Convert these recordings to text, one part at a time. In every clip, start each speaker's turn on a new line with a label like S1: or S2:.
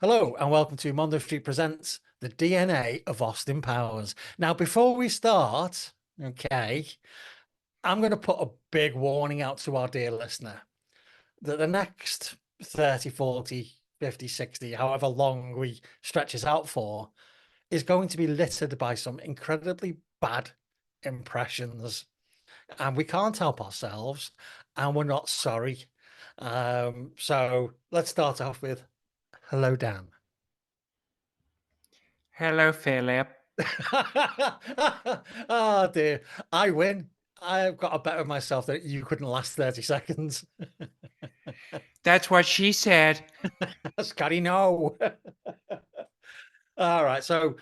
S1: Hello and welcome to Mondo Street Presents The DNA of Austin Powers. Now, before we start, okay, I'm going to put a big warning out to our dear listener that the next 30, 40, 50, 60, however long we stretch this out for, is going to be littered by some incredibly bad impressions. And we can't help ourselves, and we're not sorry. So let's start off with hello, Dan.
S2: Hello, Philip.
S1: Oh dear, I win. I've got a bet of myself that you couldn't last 30 seconds.
S2: That's what she said.
S1: Scotty, no. All right, so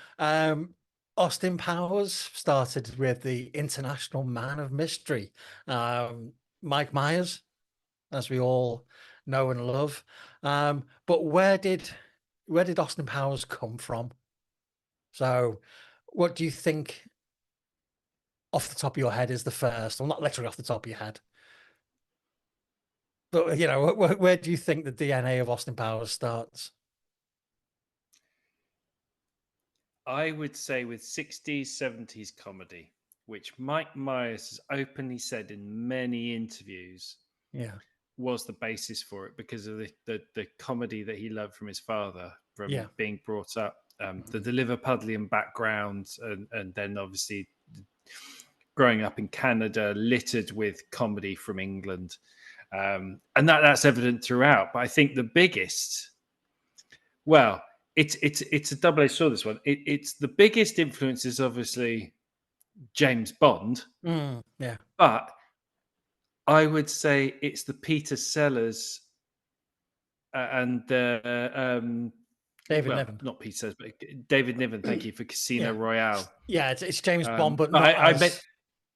S1: Austin Powers started with the International Man of Mystery, Mike Myers, as we all know and love. But where did Austin Powers come from? So, what do you think off the top of your head is the first? Well, not literally off the top of your head, but you know, where do you think the DNA of Austin Powers starts?
S2: I would say with 60s, 70s comedy, which Mike Myers has openly said in many interviews
S1: Yeah,
S2: was the basis for it because of the comedy that he learned from his father
S1: yeah,
S2: from being brought up, the Liverpudlian background, and then obviously growing up in Canada, littered with comedy from England. And that's evident throughout. But I think the biggest, well, it's a double-edged sword. This one, it's the biggest influence is obviously James Bond,
S1: yeah.
S2: but I would say it's the Peter Sellers and the
S1: David
S2: well,
S1: Niven.
S2: not Peter Sellers, but David Niven. Thank you for Casino
S1: Yeah,
S2: Royale.
S1: yeah. It's James Bond, but
S2: But
S1: not
S2: I bet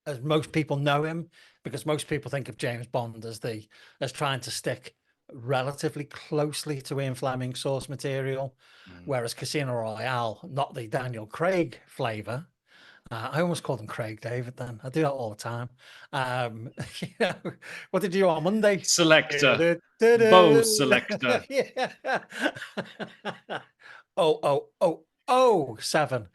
S1: as most people know him, because most people think of James Bond as trying to stick relatively closely to Ian Fleming's source material, whereas Casino Royale, not the Daniel Craig flavor. I almost called him Craig David then. I do that all the time. You know, what did you do on Monday?
S2: selector, bow selector.
S1: Yeah. Oh, 7.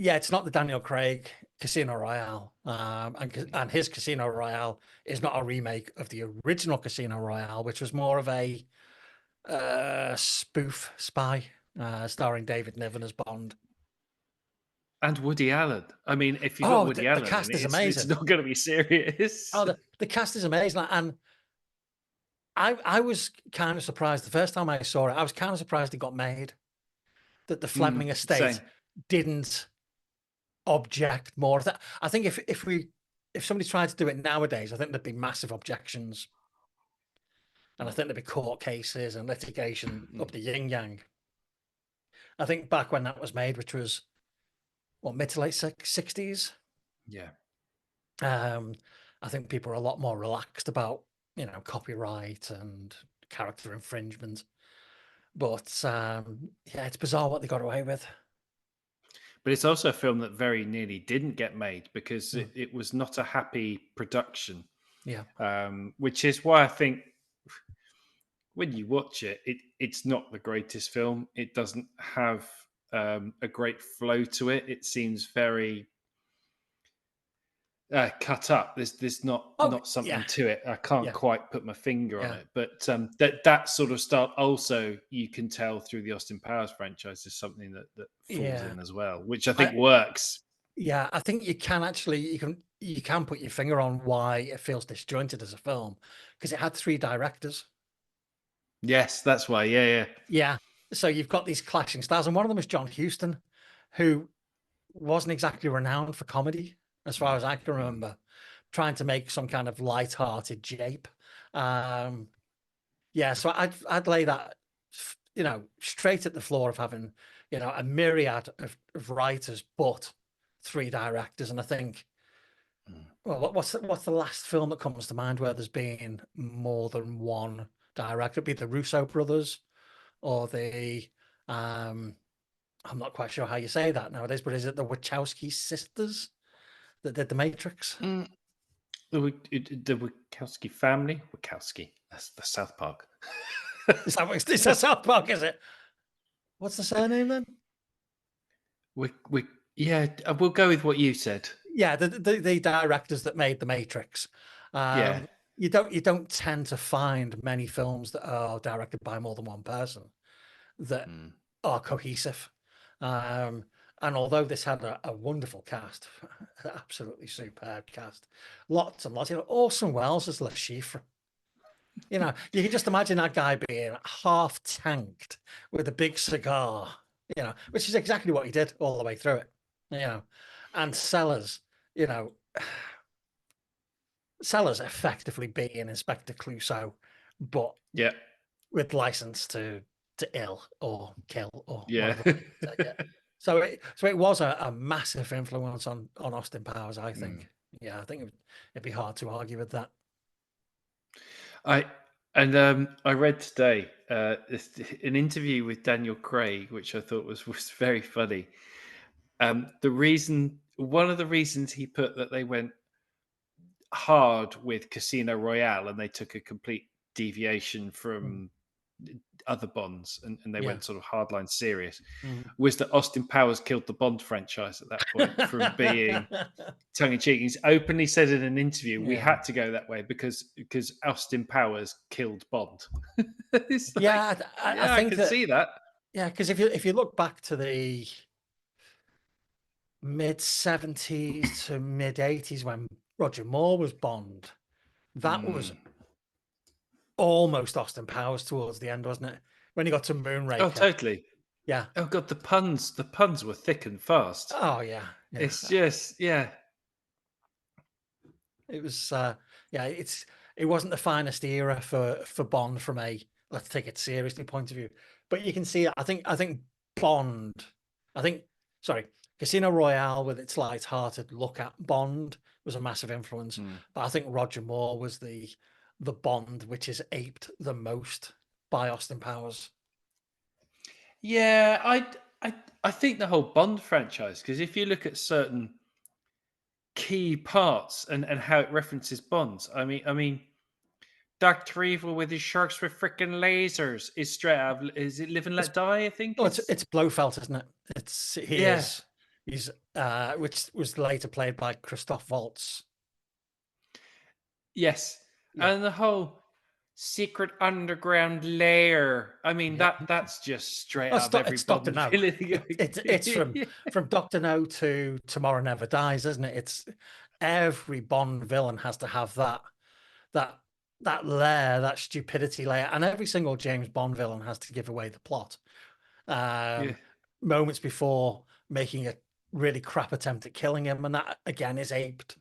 S1: Yeah, it's not the Daniel Craig Casino Royale. And his Casino Royale is not a remake of the original Casino Royale, which was more of a spoof spy, starring David Niven as Bond.
S2: And Woody Allen. I mean, if you got
S1: Oh,
S2: Woody
S1: the
S2: Allen in
S1: cast
S2: it,
S1: is
S2: it's
S1: amazing.
S2: not going to be serious.
S1: Oh, the cast is amazing. And I was kind of surprised the first time I saw it. I was kind of surprised it got made, that the Fleming estate
S2: Same.
S1: didn't object more. I think if somebody tried to do it nowadays, I think there'd be massive objections. And I think there'd be court cases and litigation up the yin yang. I think back when that was made, which was what, mid to late 60s,
S2: Yeah.
S1: I think people are a lot more relaxed about, copyright and character infringement. But yeah, it's bizarre what they got away with.
S2: But it's also a film that very nearly didn't get made because
S1: Mm,
S2: it was not a happy production,
S1: yeah.
S2: which is why I think when you watch it, it's not the greatest film. It doesn't have a great flow to it. It seems very cut up. There's not
S1: Oh,
S2: something
S1: yeah.
S2: to it. I can't
S1: Yeah.
S2: quite put my finger on
S1: Yeah.
S2: it, but that sort of stuff also you can tell through the Austin Powers franchise is something that falls
S1: Yeah.
S2: in as well, which I think
S1: I,
S2: works.
S1: yeah. I think you can actually, you can put your finger on why it feels disjointed as a film, because it had 3 directors.
S2: Yes, that's why. Yeah, yeah.
S1: Yeah. So you've got these clashing styles, and one of them is John Huston, who wasn't exactly renowned for comedy, as far as I can remember, trying to make some kind of light-hearted jape. Um, yeah, so I'd lay that, straight at the floor of having, a myriad of writers, but 3 directors. And I think, well, what's the last film that comes to mind where there's been more than one director? It'd be the Russo brothers or um, I'm not quite sure how you say that nowadays, but is it the Wachowski sisters that did The Matrix?
S2: Mm. The Wachowski family. Wachowski. That's the South Park.
S1: Is that South Park? Is it? What's the surname then?
S2: we yeah, we'll go with what you said.
S1: Yeah, the directors that made The Matrix.
S2: Yeah.
S1: You don't tend to find many films that are directed by more than one person that
S2: Mm.
S1: are cohesive. And although this had a wonderful cast, absolutely superb cast, lots and lots, Orson Welles as Le Chiffre. You can just imagine that guy being half tanked with a big cigar, which is exactly what he did all the way through it, and Sellers, you know, Sellers effectively being Inspector Clouseau, but
S2: Yeah.
S1: with license to ill or kill or
S2: Yeah.
S1: whatever. Yeah. So it was a massive influence on Austin Powers, I think. Yeah, I think it'd be hard to argue with that.
S2: I read today an interview with Daniel Craig, which I thought was very funny. One of the reasons he put that they went hard with Casino Royale and they took a complete deviation from other Bonds and they
S1: Yeah.
S2: went sort of hardline serious
S1: Mhm.
S2: was that Austin Powers killed the Bond franchise at that point from being tongue in cheek. He's openly said in an interview, we
S1: Yeah.
S2: had to go that way because Austin Powers killed Bond. It's like,
S1: Yeah, I think
S2: can
S1: that,
S2: see that.
S1: yeah, because if you look back to the mid-70s to mid-80s when Roger Moore was Bond, that was almost Austin Powers towards the end, wasn't it? When he got to Moonraker.
S2: Oh, totally.
S1: Yeah.
S2: Oh god, the puns were thick and fast.
S1: Oh yeah.
S2: It's just
S1: It was it wasn't the finest era for Bond from a let's take it seriously point of view. But you can see I think Bond, sorry, Casino Royale with its light-hearted look at Bond was a massive influence. But I think Roger Moore was the Bond which is aped the most by Austin Powers.
S2: Yeah, I think the whole Bond franchise, because if you look at certain key parts and how it references Bonds, I mean, Dr. Evil with his sharks with freaking lasers is straight out of, is it Live and Let Die? I think
S1: it's Blofeld, isn't it?
S2: Yeah.
S1: He's which was later played by Christoph Waltz.
S2: Yes.
S1: Yeah.
S2: And the whole secret underground layer. I mean,
S1: Yeah.
S2: that's just straight
S1: Oh,
S2: out of every
S1: it's Dr.
S2: Bond
S1: No.
S2: villain.
S1: It's from Dr. No to Tomorrow Never Dies, isn't it? It's every Bond villain has to have that layer, that stupidity layer, and every single James Bond villain has to give away the plot. Moments before making a really crap attempt at killing him, and that again is aped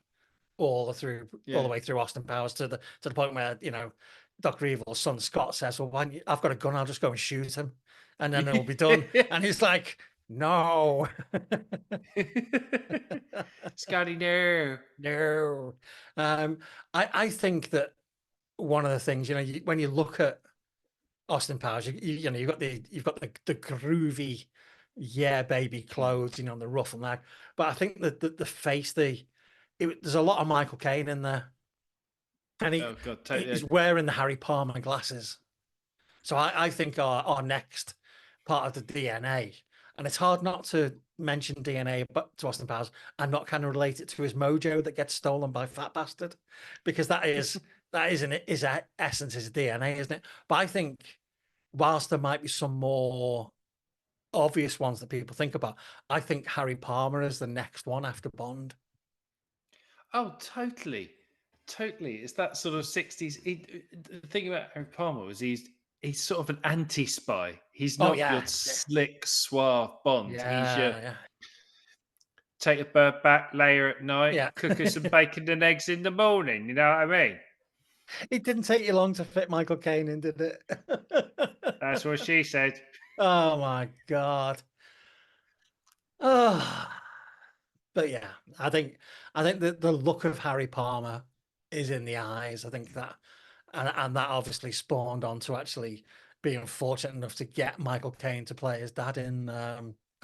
S1: all the way through Austin Powers to the point where Dr. Evil's son Scott says, "Well, I've got a gun, I'll just go and shoot him, and then it'll be done." And he's like, "No,
S2: Scotty,
S1: no." I think that one of the things, when you look at Austin Powers, you've got the groovy, yeah, baby clothes, the ruff and that. But I think that the face, there's a lot of Michael Caine in there, and he's wearing the Harry Palmer glasses. So I think our next part of the DNA, and it's hard not to mention DNA, but to Austin Powers and not kind of relate it to his mojo that gets stolen by Fat Bastard, because that is in his essence, his DNA, isn't it? But I think whilst there might be some more obvious ones that people think about, I think Harry Palmer is the next one after Bond.
S2: Oh, totally. It's that sort of 60s. The thing about Harry Palmer was he's sort of an anti-spy. He's not your slick, suave Bond. He's your take a bird back later at night, cook us some bacon and eggs in the morning. You know what I mean?
S1: It didn't take you long to fit Michael Caine in, did it?
S2: That's what she said.
S1: Oh my God. Oh, but yeah, I think that the look of Harry Palmer is in the eyes. I think that, and that obviously spawned on to actually being fortunate enough to get Michael Caine to play his dad in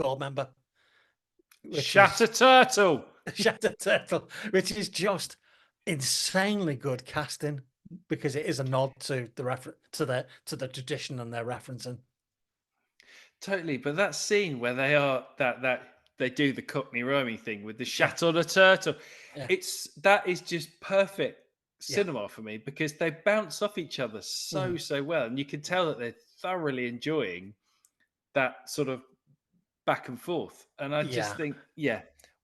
S1: Goldmember.
S2: Shatter Turtle,
S1: which is just insanely good casting. because it is a nod to the to the tradition and their referencing.
S2: Totally, but that scene where they are that they do the Cockney rhyming thing with the shat on a turtle,
S1: Yeah.
S2: that is just perfect
S1: Yeah.
S2: cinema for me because they bounce off each other so well, and you can tell that they're thoroughly enjoying that sort of back and forth. And I just think,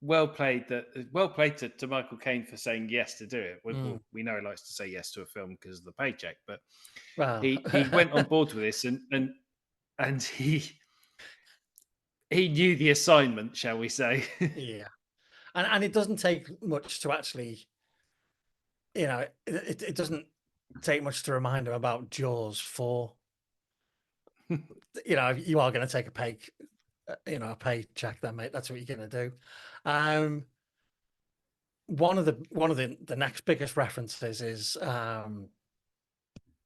S2: well played to Michael Caine for saying yes to do it. We know he likes to say yes to a film because of the paycheck, but
S1: Well,
S2: he went on board with this and he knew the assignment, shall we say?
S1: yeah, and it doesn't take much to actually, it doesn't take much to remind him about Jaws 4. You are going to take a paycheck then, mate. That's what you're going to do. One of the next biggest references is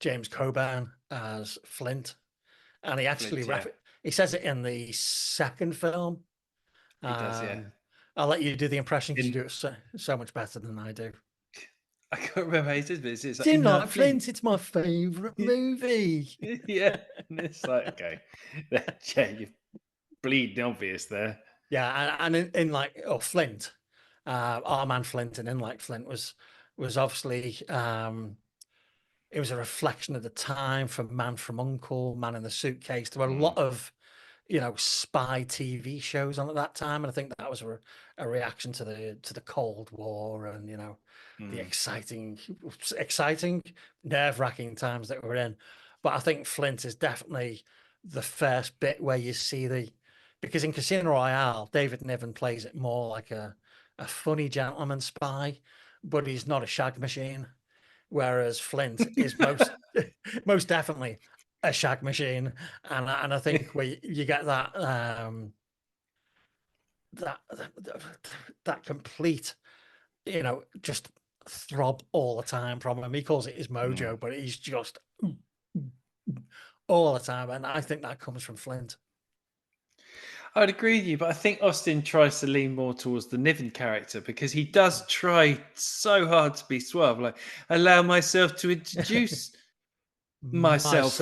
S1: James Coburn as Flint, and he actually he says it in the second film.
S2: He does, yeah.
S1: I'll let you do the impression because you do it so much better than I do.
S2: I can't remember how he did this. It's like,
S1: Seem like Flint, it's my favourite movie.
S2: Yeah, and it's like, okay, yeah, you're bleeding obvious there.
S1: Yeah, and in like Flint, our man Flint, and in like Flint was obviously it was a reflection of the time from Man from U.N.C.L.E., Man in the Suitcase. There were a lot of spy TV shows on at that time, and I think that was a reaction to the Cold War and the exciting, nerve-wracking times that we're in. But I think Flint is definitely the first bit where you see because in Casino Royale, David Niven plays it more like a funny gentleman spy, but he's not a shag machine. Whereas Flint is most definitely a shag machine, and I think where you get that that complete, just throb all the time from him. He calls it his mojo, but he's just all the time, and I think that comes from Flint.
S2: I'd agree with you, but I think Austin tries to lean more towards the Niven character because he does try so hard to be suave, like allow myself to introduce myself.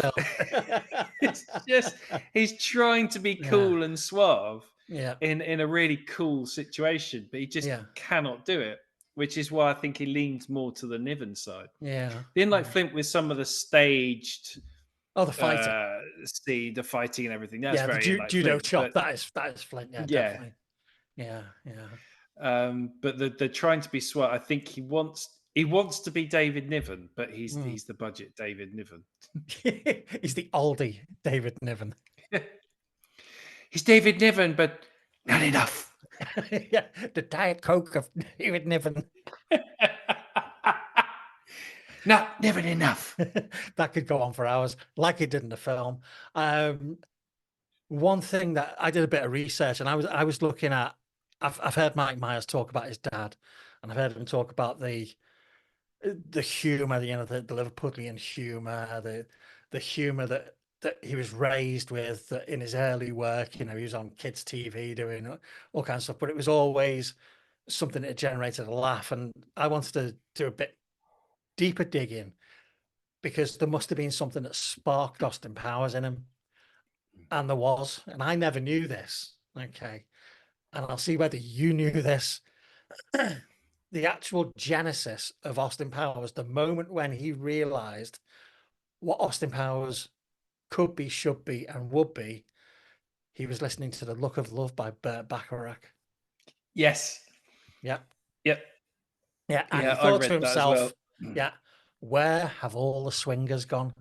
S2: It's just he's trying to be cool and suave in a really cool situation, but he just cannot do it, which is why I think he leans more to the Niven side. Then like Flint with some of the staged
S1: the fighting,
S2: the fighting and everything. That's very
S1: the
S2: like
S1: judo
S2: Flint,
S1: chop. That is Flint. Yeah, definitely. Yeah.
S2: But the trying to be suave. I think he wants to be David Niven, but he's the budget David Niven.
S1: He's the oldie David Niven.
S2: He's David Niven, but not enough.
S1: Yeah, the Diet Coke of David Niven.
S2: Not Niven enough.
S1: That could go on for hours, like it did in the film. One thing that I did a bit of research, and I was looking at. I've heard Mike Myers talk about his dad, and I've heard him talk about the humor, the Liverpudlian humor, the humor that he was raised with in his early work. He was on kids' TV doing all kinds of stuff, but it was always something that generated a laugh. And I wanted to do a bit deeper digging because there must have been something that sparked Austin Powers in him, and there was, and I never knew this. Okay, and I'll see whether you knew this. The actual genesis of Austin Powers, the moment when he realized what Austin Powers could be, should be, and would be, he was listening to The Look of Love by Burt Bacharach.
S2: Yes.
S1: Yep.
S2: Yeah.
S1: And he thought to himself, where have all the swingers gone?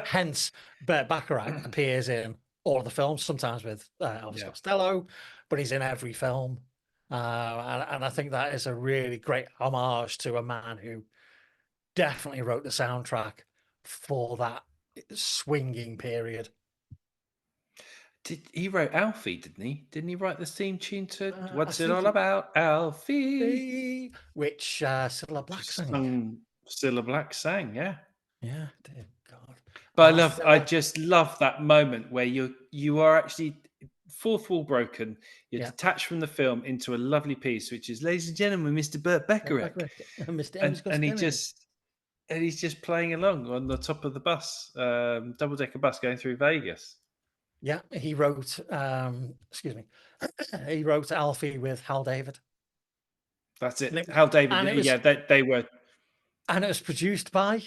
S1: Hence, Burt Bacharach appears in all of the films, sometimes with Elvis Costello, but he's in every film. And I think that is a really great homage to a man who definitely wrote the soundtrack for that swinging period.
S2: He wrote Alfie, didn't he? Didn't he write the theme tune to What's It All About, Alfie?
S1: Which Cilla Black sang.
S2: Cilla Black sang, yeah.
S1: Yeah, dear God.
S2: But I just love that moment where you are actually fourth wall broken. You're
S1: Yeah.
S2: detached from the film into a lovely piece, which is, ladies and gentlemen, Mr. Burt Bacharach,
S1: Mr.
S2: and
S1: M's
S2: and he
S1: Costinian.
S2: just and he's just playing along on the top of the bus, double decker bus going through Vegas.
S1: Yeah, he wrote. Excuse me. He wrote Alfie with Hal David.
S2: That's
S1: And
S2: it.
S1: it,
S2: Hal David,
S1: and it was
S2: yeah, they were
S1: produced by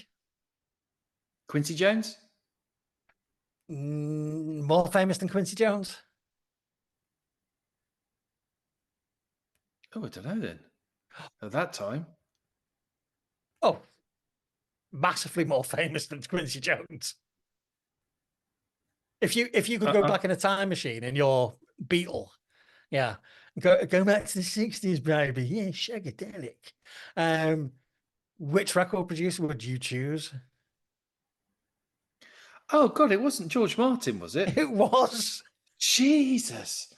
S2: Quincy Jones.
S1: more famous than Quincy Jones.
S2: Oh, I don't know then. At that time,
S1: Oh, massively more famous than Quincy Jones. If you could go back in a time machine and you're Beatle, yeah, go back to the 60s, baby. Yeah, shagadelic. Which record producer would you choose?
S2: oh God, it wasn't George Martin, was it?
S1: It was.
S2: Jesus,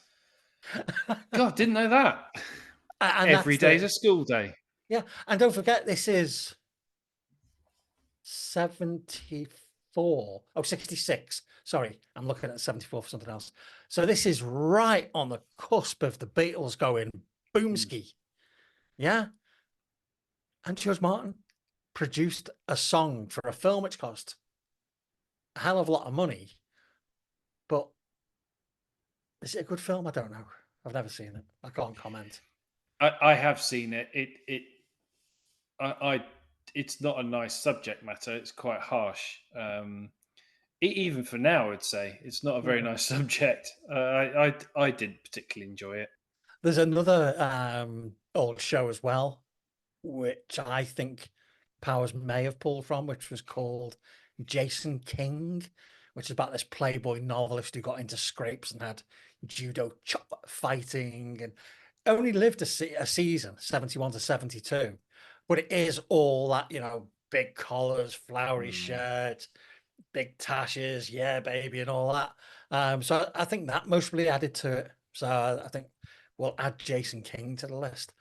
S2: God, didn't know that.
S1: And
S2: Every
S1: that's
S2: day's a school day.
S1: yeah. And don't forget, this is 74. Oh, 66. Sorry, I'm looking at 74 for something else. So this is right on the cusp of the Beatles going boomski. Yeah. And George Martin produced a song for a film which cost a hell of a lot of money. But is it a good film? I don't know. I've never seen it. I can't comment.
S2: I have seen it. It's not a nice subject matter. It's quite harsh. Even for now, I'd say it's not a very nice subject. I didn't particularly enjoy it.
S1: There's another old show as well, which I think Powers may have pulled from, which was called Jason King, which is about this Playboy novelist who got into scrapes and had judo chop fighting and only lived a season, 71 to 72. But it is all that, big collars, flowery shirts, big tashes, yeah, baby, and all that. So I think that mostly added to it. So I think we'll add Jason King to the list.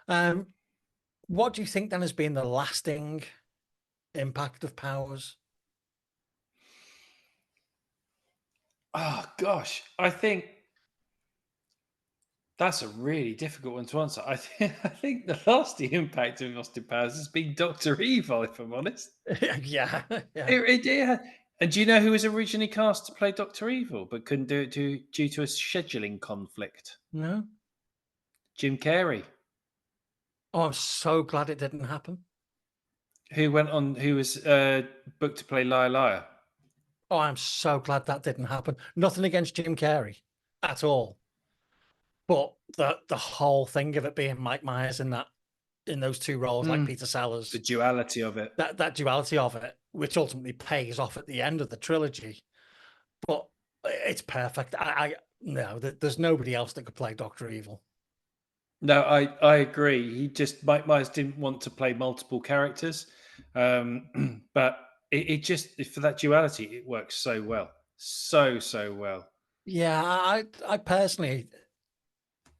S1: What do you think then has been the lasting impact of Powers?
S2: Oh gosh, I think that's a really difficult one to answer. I think the lasting impact of Austin Powers has been Doctor Evil, if I'm honest.
S1: Yeah, yeah.
S2: Yeah. And do you know who was originally cast to play Doctor Evil but couldn't do it due to a scheduling conflict?
S1: No.
S2: Jim Carrey,
S1: Oh, I'm so glad it didn't happen.
S2: who was booked to play Liar Liar.
S1: Oh, I'm so glad that didn't happen. Nothing against Jim Carrey at all. But the whole thing of it being Mike Myers in those two roles, like Peter Sellers,
S2: The duality of it.
S1: that duality of it, which ultimately pays off at the end of the trilogy. But it's perfect. No, there's nobody else that could play Doctor Evil.
S2: No, I agree. Mike Myers didn't want to play multiple characters, but it just for that duality, it works so well, so well.
S1: Yeah, I personally,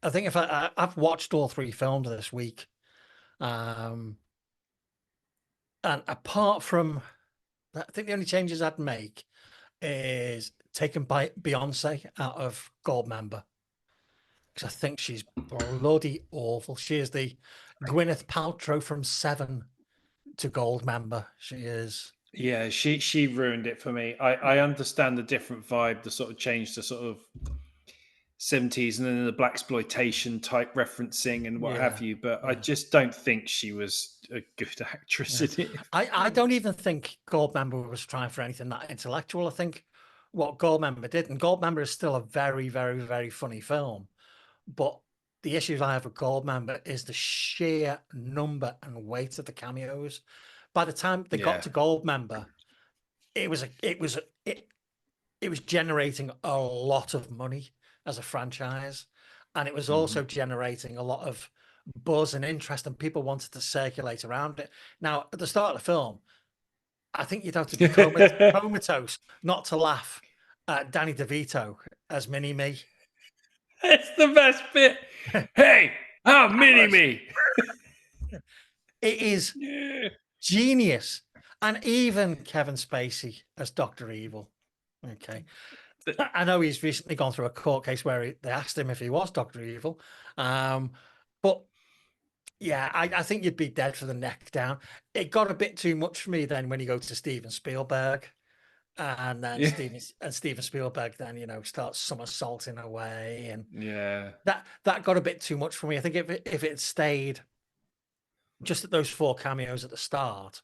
S1: I think if I've watched all three films this week, and apart from, I think the only changes I'd make is taking Beyonce out of Goldmember, because I think she's bloody awful. She is the Gwyneth Paltrow from Seven to Goldmember. She is.
S2: Yeah, she ruined it for me. I understand the different vibe, the sort of change to sort of 70s and then the blaxploitation type referencing and what have you, but I just don't think she was a good actress in it.
S1: I don't even think Goldmember was trying for anything that intellectual. I think what Goldmember did, and Goldmember is still a very, very, very funny film, but the issues I have with Goldmember is the sheer number and weight of the cameos. By the time they got to Goldmember, it was generating a lot of money as a franchise, and it was also generating a lot of buzz and interest, and people wanted to circulate around it. Now, at the start of the film, I think you'd have to be comatose not to laugh at Danny DeVito as Mini-Me.
S2: It's the best bit. Hey, I'm Mini-Me.
S1: It is genius. And even Kevin Spacey as Dr. Evil. Okay. I know he's recently gone through a court case where they asked him if he was Doctor Evil, but yeah, I think you'd be dead for the neck down. It got a bit too much for me then when you go to Steven Spielberg, and then
S2: Yeah.
S1: Steven Spielberg then starts somersaulting away, and
S2: Yeah.
S1: that got a bit too much for me. I think if it stayed just at those 4 cameos at the start,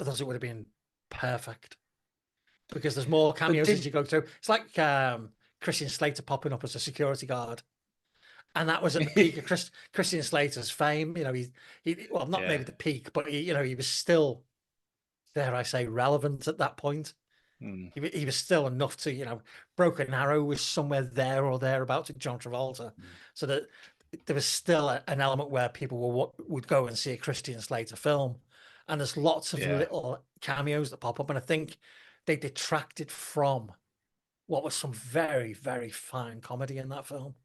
S1: I thought it would have been perfect, because there's more cameos as you go through. It's like Christian Slater popping up as a security guard. And that was at the peak of Christian Slater's fame. He well, not maybe the peak, but he was still, dare I say, relevant at that point. He was still enough to, Broken Arrow was somewhere there or thereabouts with John Travolta, so that there was still an element where people would go and see a Christian Slater film, and there's lots of little cameos that pop up, and I think they detracted from what was some very, very fine comedy in that film.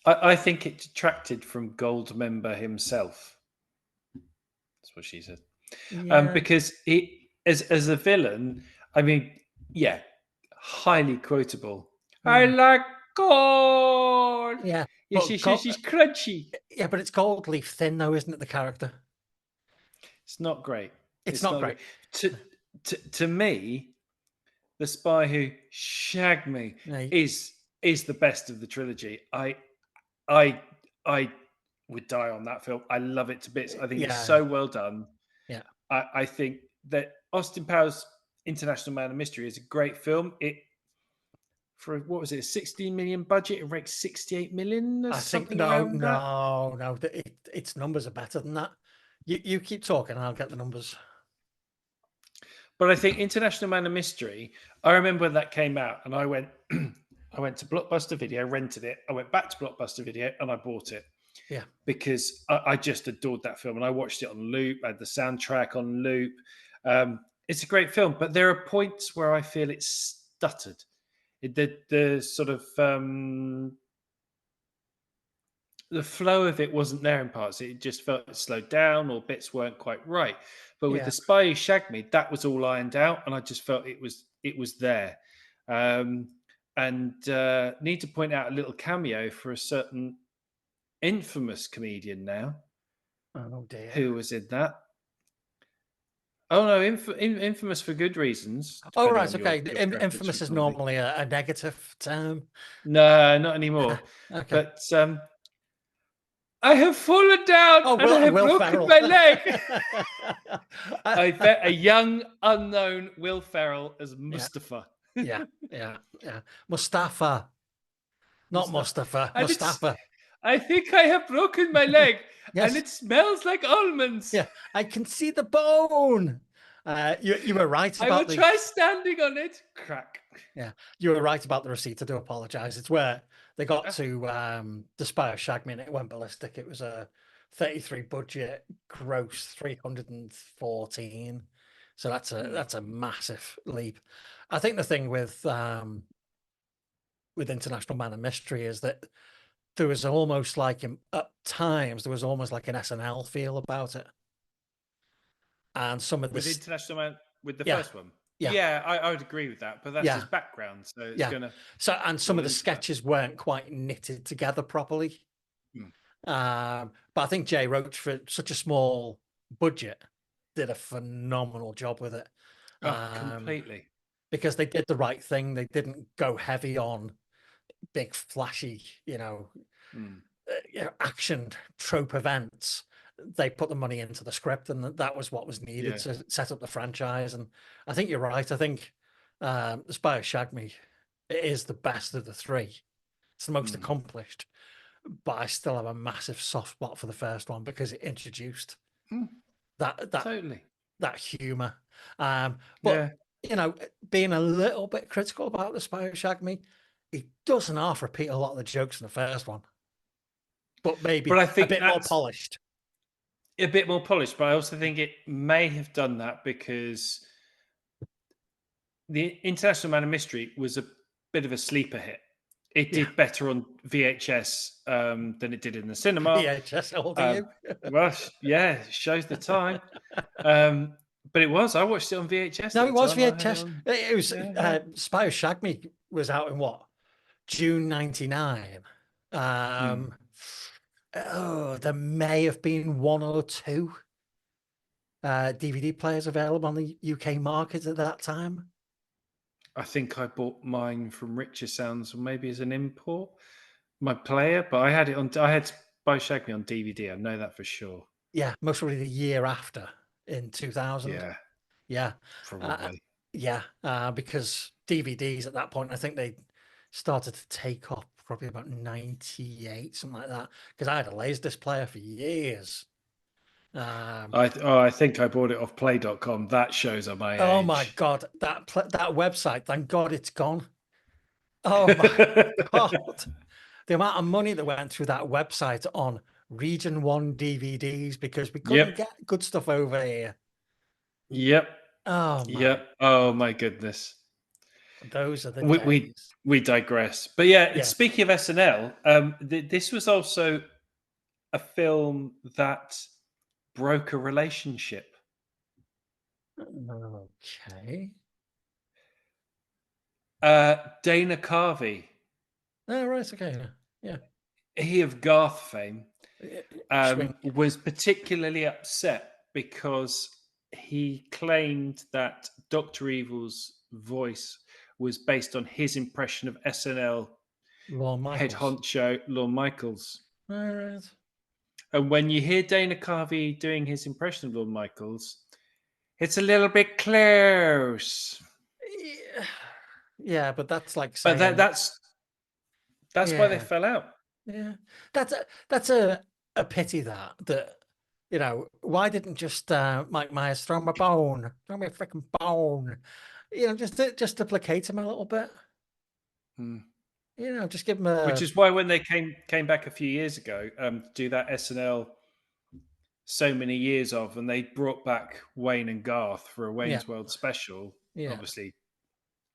S2: I think it detracted from Goldmember himself. That's what she said.
S1: Yeah.
S2: Because he, as a villain, I mean, yeah, highly quotable. I like gold.
S1: Yeah.
S2: Yeah, she's crunchy.
S1: Yeah, but it's gold leaf thin, though, isn't it? The character.
S2: It's not great.
S1: It's not great.
S2: To me, The Spy Who Shagged Me is the best of the trilogy. I would die on that film. I love it to bits. I think it's so well done.
S1: Yeah.
S2: I think that Austin Powers' International Man of Mystery is a great film. For what was it, a 16 million budget? It ranked 68 million.
S1: I think no. Its numbers are better than that. You keep talking, and I'll get the numbers.
S2: But I think International Man of Mystery, I remember when that came out, and I went to Blockbuster Video, rented it. I went back to Blockbuster Video, and I bought it.
S1: Yeah.
S2: Because I just adored that film, and I watched it on loop. I had the soundtrack on loop. It's a great film, but there are points where I feel it's stuttered. The sort of the flow of it wasn't there in parts. It just felt it slowed down, or bits weren't quite right. But with The Spy Who Shagged Me, that was all ironed out, and I just felt it was there. And need to point out a little cameo for a certain infamous comedian now.
S1: Oh dear.
S2: Who was in that? Oh no, infamous for good reasons.
S1: Oh right, okay. Infamous is normally a negative term.
S2: No, not anymore.
S1: Okay.
S2: But I have fallen down and I have broken my leg. I bet a young unknown Will Ferrell as Mustafa.
S1: Yeah. Mustafa, not Mustafa. Mustafa.
S2: I think I have broken my leg, and it smells like almonds.
S1: Yeah, I can see the bone. You were right about
S2: I will try standing on it. Crack.
S1: Yeah, you were right about the receipt. I do apologize. It's where they got to The Spy Who Shagged Me, and it went ballistic. It was a 33 budget, gross 314. So that's a massive leap. I think the thing with International Man of Mystery is that there was almost like at times there was almost like an SNL feel about it, and some of
S2: with International Man with the first one. Yeah, I would agree with that, but that's his background, so it's gonna.
S1: So and some of the sketches weren't quite knitted together properly. But I think Jay Roach, for such a small budget, did a phenomenal job with it.
S2: Completely,
S1: because they did the right thing. They didn't go heavy on big flashy, action trope events. They put the money into the script, and that was what was needed to set up the franchise. And I think you're right. I think The Spy Who Shagged Me is the best of the three. It's the most accomplished, but I still have a massive soft spot for the first one because it introduced that humor. But being a little bit critical about The Spy Who Shagged Me, it doesn't half repeat a lot of the jokes in the first one, but I think a bit more polished.
S2: A bit more polished, but I also think it may have done that because the International Man of Mystery was a bit of a sleeper hit. It did better on VHS than it did in the cinema.
S1: VHS, how old are you?
S2: Well, yeah, shows the time. But it was. I watched it on VHS.
S1: No,
S2: at
S1: it
S2: the
S1: was
S2: time. I had it
S1: VHS.
S2: on.
S1: It was
S2: Yeah.
S1: Spy Who Shagged Me was out in what, June '99.
S2: Hmm.
S1: Oh, there may have been one or two DVD players available on the UK market at that time.
S2: I think I bought mine from Richer Sounds, or maybe as an import. My player, but I had it on. I had Spy Who Shagged Me on DVD. I know that for sure.
S1: Yeah, most probably the year after in 2000.
S2: Yeah,
S1: Yeah. Uh,
S2: probably.
S1: yeah, because DVDs at that point, I think they started to take off probably about 98, something like that. Because I had a Laserdisc player for years.
S2: I think I bought it off Play.com. That shows on my
S1: Oh my
S2: age.
S1: God, that website, thank God it's gone. Oh my God. The amount of money that went through that website on Region 1 DVDs because we couldn't
S2: Yep.
S1: get good stuff over here.
S2: Yep.
S1: Oh my
S2: Yep. Oh
S1: God.
S2: my goodness.
S1: Those are the
S2: We we,
S1: days.
S2: we digress. But yeah,
S1: Yeah.
S2: speaking of SNL, this was also a film that broke a relationship.
S1: Okay.
S2: Dana Carvey,
S1: Oh, right. Okay. Yeah.
S2: he of Garth fame,
S1: Yeah. Schwing.
S2: was particularly upset because he claimed that Dr. Evil's voice was based on his impression of SNL
S1: Lorne
S2: head
S1: Michaels.
S2: honcho Lorne Michaels.
S1: All right.
S2: And when you hear Dana Carvey doing his impression of Lorne Michaels, it's a little bit close.
S1: Yeah. Yeah, but that's like
S2: But
S1: saying,
S2: that's why they
S1: yeah,
S2: fell out.
S1: yeah. That's a pity that why didn't just Mike Myers throw him a bone, throw me a freaking bone, just to placate him a little bit,
S2: Hmm.
S1: just give him
S2: Which
S1: a
S2: is why when they came back a few years ago to do that SNL so many years of, and they brought back Wayne and Garth for a
S1: yeah,
S2: Wayne's World special,
S1: yeah,
S2: obviously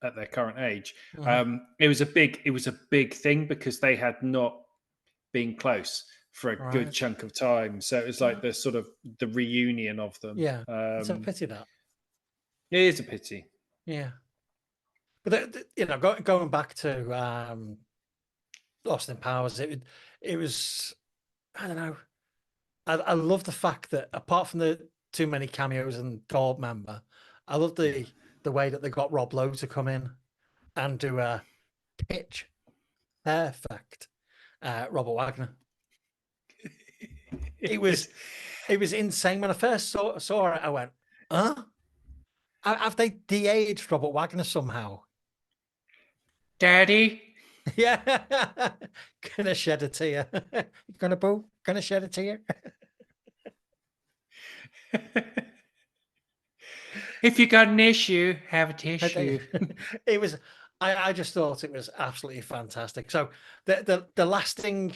S2: at their current age.
S1: mhm,
S2: It was a big thing because they had not been close for a good
S1: right,
S2: chunk of time. So it was like the sort of the reunion of them.
S1: yeah. It's a pity that,
S2: It is a pity.
S1: yeah. But going back to Austin Powers, it was, I don't know. I love the fact that apart from the too many cameos and Gold Member, I love the way that they got Rob Lowe to come in and do a pitch perfect Robert Wagner. It was insane when I first saw it. I went, huh? Have they de-aged Robert Wagner somehow?
S2: Daddy.
S1: Yeah, gonna shed a tear. Gonna boo? Gonna shed a tear?
S2: If you got an issue, have a tissue.
S1: It was. I just thought it was absolutely fantastic. So the lasting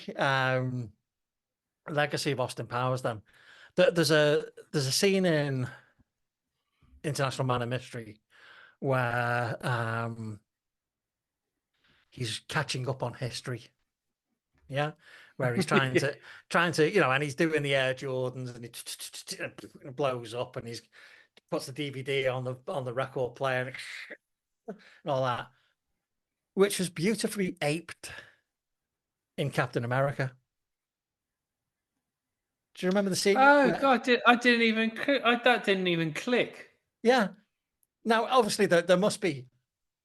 S1: legacy of Austin Powers. Then there's a scene in International Man of Mystery where he's catching up on history. Yeah, where he's trying to and he's doing the Air Jordans and it blows up and he's puts the DVD on the record player and all that, which was beautifully aped in Captain America. Do you remember the scene?
S2: Oh God, I didn't even that didn't even click.
S1: Yeah. Now, obviously, there must be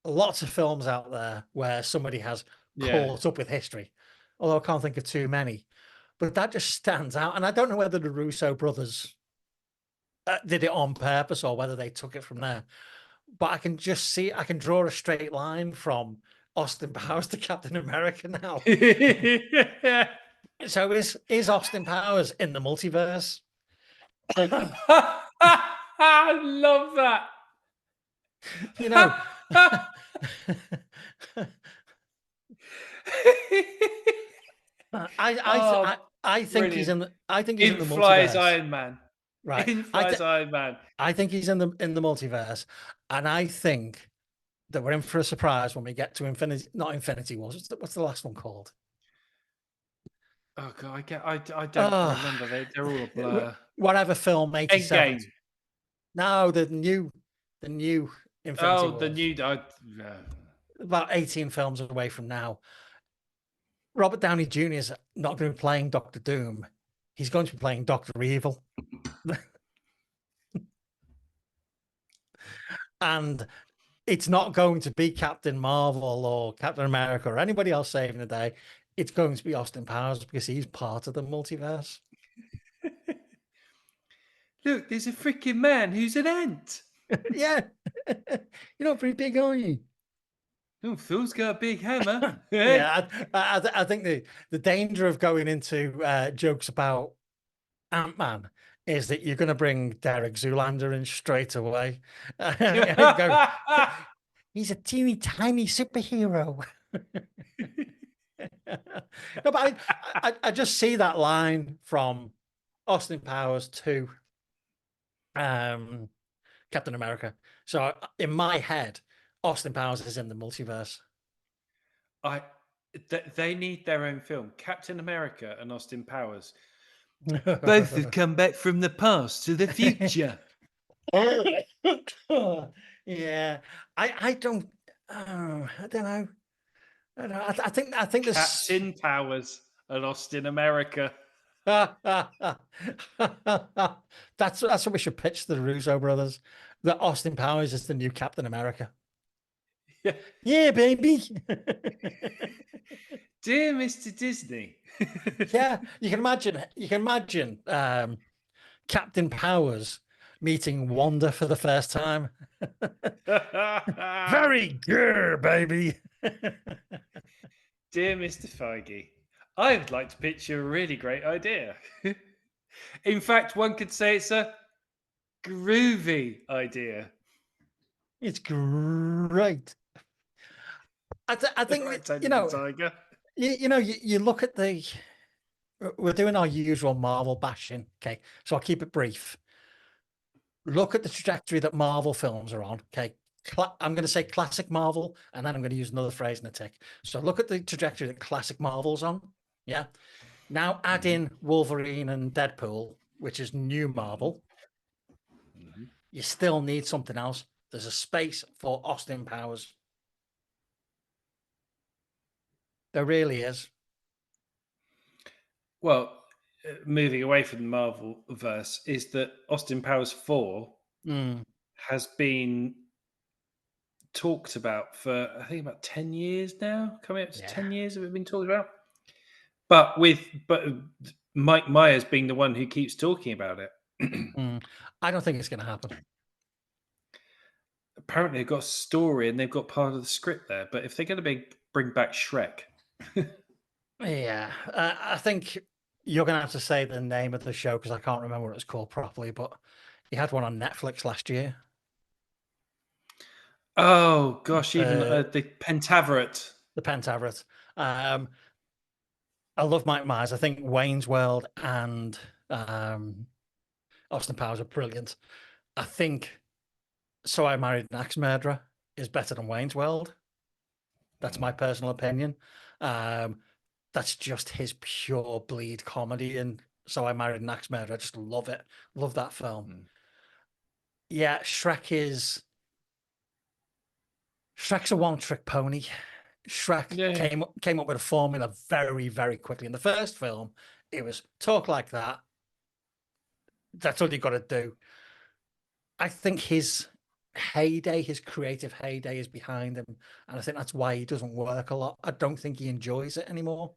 S1: lots of films out there where somebody has
S2: Yeah.
S1: caught up with history, although I can't think of too many. But that just stands out, and I don't know whether the Russo brothers did it on purpose or whether they took it from there. But I can just see, I can draw a straight line from Austin Powers to Captain America now. So is Austin Powers in the multiverse?
S2: I love that.
S1: You know,
S2: Oh,
S1: I think he's
S2: brilliant.
S1: in the
S2: In flies
S1: multiverse.
S2: Iron Man.
S1: Right.
S2: In flies Iron Man.
S1: I think he's in the multiverse, and I think that we're in for a surprise when we get to Infinity. Not Infinity Wars. What's the last one called?
S2: Oh God, I don't
S1: Oh,
S2: remember. They're all a blur.
S1: whatever film 87.
S2: Endgame.
S1: No, the new Infinity
S2: Oh, the
S1: Wars.
S2: new.
S1: About 18 films away from now. Robert Downey Jr. is not going to be playing Doctor Doom. He's going to be playing Doctor Evil. And it's not going to be Captain Marvel or Captain America or anybody else saving the day. It's going to be Austin Powers because he's part of the multiverse.
S2: Look, there's a freaking man who's an ant.
S1: Yeah. You're not very big, are you?
S2: Oh, Phil's got a big hammer.
S1: Yeah, I think the danger of going into jokes about Ant-Man is that you're going to bring Derek Zoolander in straight away. Go, he's a teeny tiny superhero. No, but I just see that line from Austin Powers to Captain America. So in my head, Austin Powers is in the multiverse.
S2: They need their own film. Captain America and Austin Powers both have come back from the past to the future.
S1: Yeah, I don't. I don't know. I think this
S2: Captain Powers and Austin America.
S1: That's what we should pitch to the Russo brothers. That Austin Powers is the new Captain America.
S2: Yeah,
S1: Yeah, baby.
S2: Dear Mr. Disney.
S1: Yeah, you can imagine Captain Powers meeting Wanda for the first time. Very good, baby.
S2: Dear Mr. Feige, I would like to pitch you a really great idea. In fact, one could say it's a groovy idea.
S1: It's great. I think
S2: Right, Tony
S1: you know.
S2: the Tiger.
S1: You look at we're doing our usual Marvel bashing. Okay, so I'll keep it brief. Look at the trajectory that Marvel films are on. Okay, I'm going to say classic Marvel, and then I'm going to use another phrase in a tick. So look at the trajectory that classic Marvel's on. Yeah. Now add in Wolverine and Deadpool, which is new Marvel. You still need something else. There's a space for Austin Powers. There really is.
S2: Well, moving away from the Marvel verse, is that Austin Powers 4 has been talked about for, I think, about 10 years now. Coming up to 10 years have it been talked about? But Mike Myers being the one who keeps talking about it.
S1: I don't think it's going to happen.
S2: Apparently, they've got a story and they've got part of the script there. But if they're going to bring back Shrek,
S1: yeah, I think you're going to have to say the name of the show because I can't remember what it's called properly. But he had one on Netflix last year.
S2: Oh gosh, even the Pentaveret.
S1: The Pentaveret. I love Mike Myers. I think Wayne's World and Austin Powers are brilliant. I think So I Married an Axe Murderer is better than Wayne's World. That's my personal opinion. That's just his pure bleed comedy. And So I Married an Axe Murderer. I just love it. Love that film. Yeah, Shrek's a one-trick pony. Shrek came up with a formula very, very quickly. In the first film, it was talk like that. That's all you got to do. I think his creative heyday is behind him. And I think that's why he doesn't work a lot. I don't think he enjoys it anymore.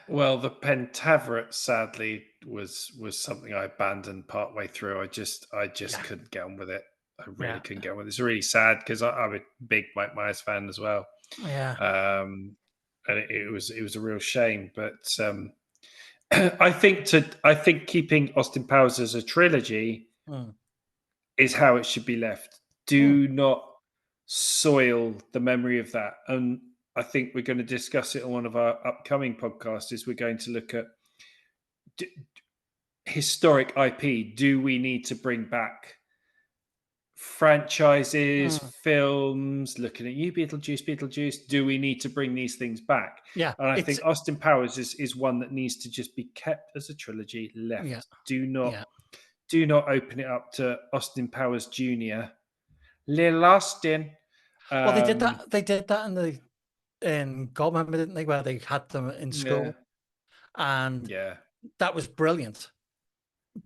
S2: Well, the Pentaveret sadly was something I abandoned partway through. I just couldn't get on with it. I really couldn't get on with it. It's really sad because I'm a big Mike Myers fan as well.
S1: Yeah.
S2: And it was a real shame. But I think keeping Austin Powers as a trilogy is how it should be left. Do not soil the memory of that. And I think we're going to discuss it on one of our upcoming podcasts. Is we're going to look at historic IP. Do we need to bring back franchises, films? Looking at you, Beetlejuice. Do we need to bring these things back?
S1: Yeah,
S2: and I think Austin Powers is one that needs to just be kept as a trilogy left. Do not do not open it up to Austin Powers Jr. Lil Austin.
S1: Well, they did that. They did that in Goldmember, didn't they? Where they had them in school, and
S2: Yeah.
S1: that was brilliant.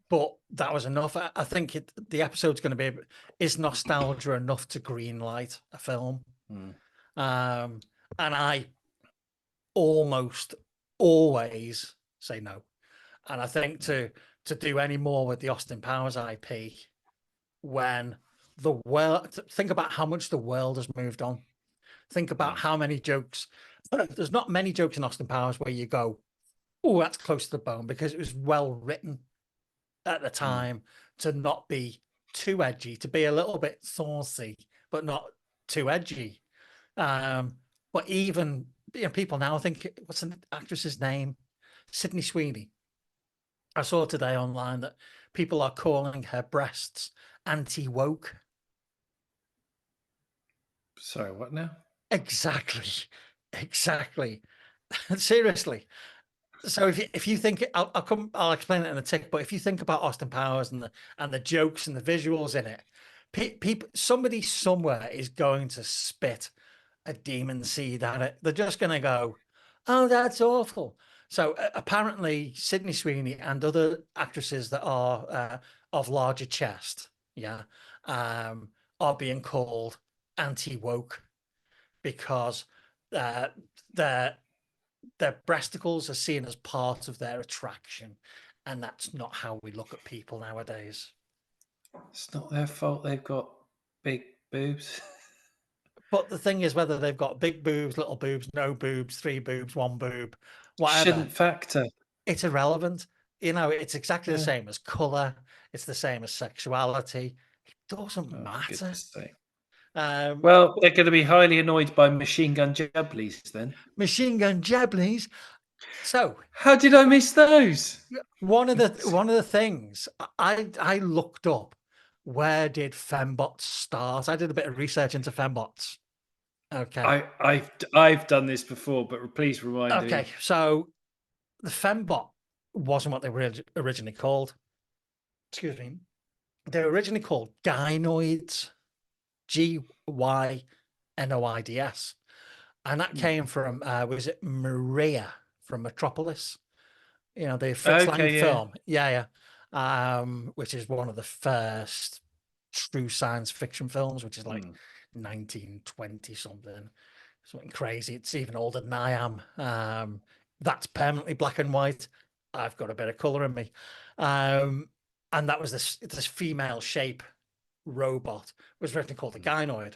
S1: But that was enough. I think the episode's going to be is nostalgia enough to greenlight a film.
S2: Mm.
S1: And I almost always say no. And I think to do any more with the Austin Powers IP, when the world, think about how much the world has moved on. Think about how many jokes. There's not many jokes in Austin Powers where you go, oh, that's close to the bone, because it was well written at the time to not be too edgy, to be a little bit saucy, but not too edgy. But even people now think, what's the actress's name? Sydney Sweeney. I saw today online that people are calling her breasts anti-woke.
S2: Sorry, what now?
S1: Exactly. Seriously. So if you think I'll explain it in a tick. But if you think about Austin Powers and the jokes and the visuals in it, people, somebody somewhere is going to spit a demon seed at it. They're just going to go, "Oh, that's awful." So apparently, Sydney Sweeney and other actresses that are of larger chest, are being called anti-woke because their breasticles are seen as part of their attraction, and that's not how we look at people nowadays.
S2: It's not their fault they've got big boobs.
S1: But the thing is, whether they've got big boobs, little boobs, no boobs, 3 boobs, 1 boob, whatever,
S2: Shouldn't factor.
S1: it's irrelevant. It's exactly the same as color. It's the same as sexuality. It doesn't matter.
S2: Well, they're going to be highly annoyed by Machine Gun Jabblies then.
S1: Machine Gun Jabblies. So
S2: how did I miss those?
S1: One of the things I looked up, where did fembots start? I did a bit of research into fembots. Okay.
S2: I've done this before, but please remind me.
S1: Okay, so the fembot wasn't what they were originally called. Excuse me. They were originally called gynoids, Gynoids, and that came from was it Maria from Metropolis? The Fritz Lang film, which is one of the first true science fiction films, which is like 1920 something crazy. It's even older than I am. That's permanently black and white. I've got a bit of color in me, and that was this female shape robot was originally called a gynoid.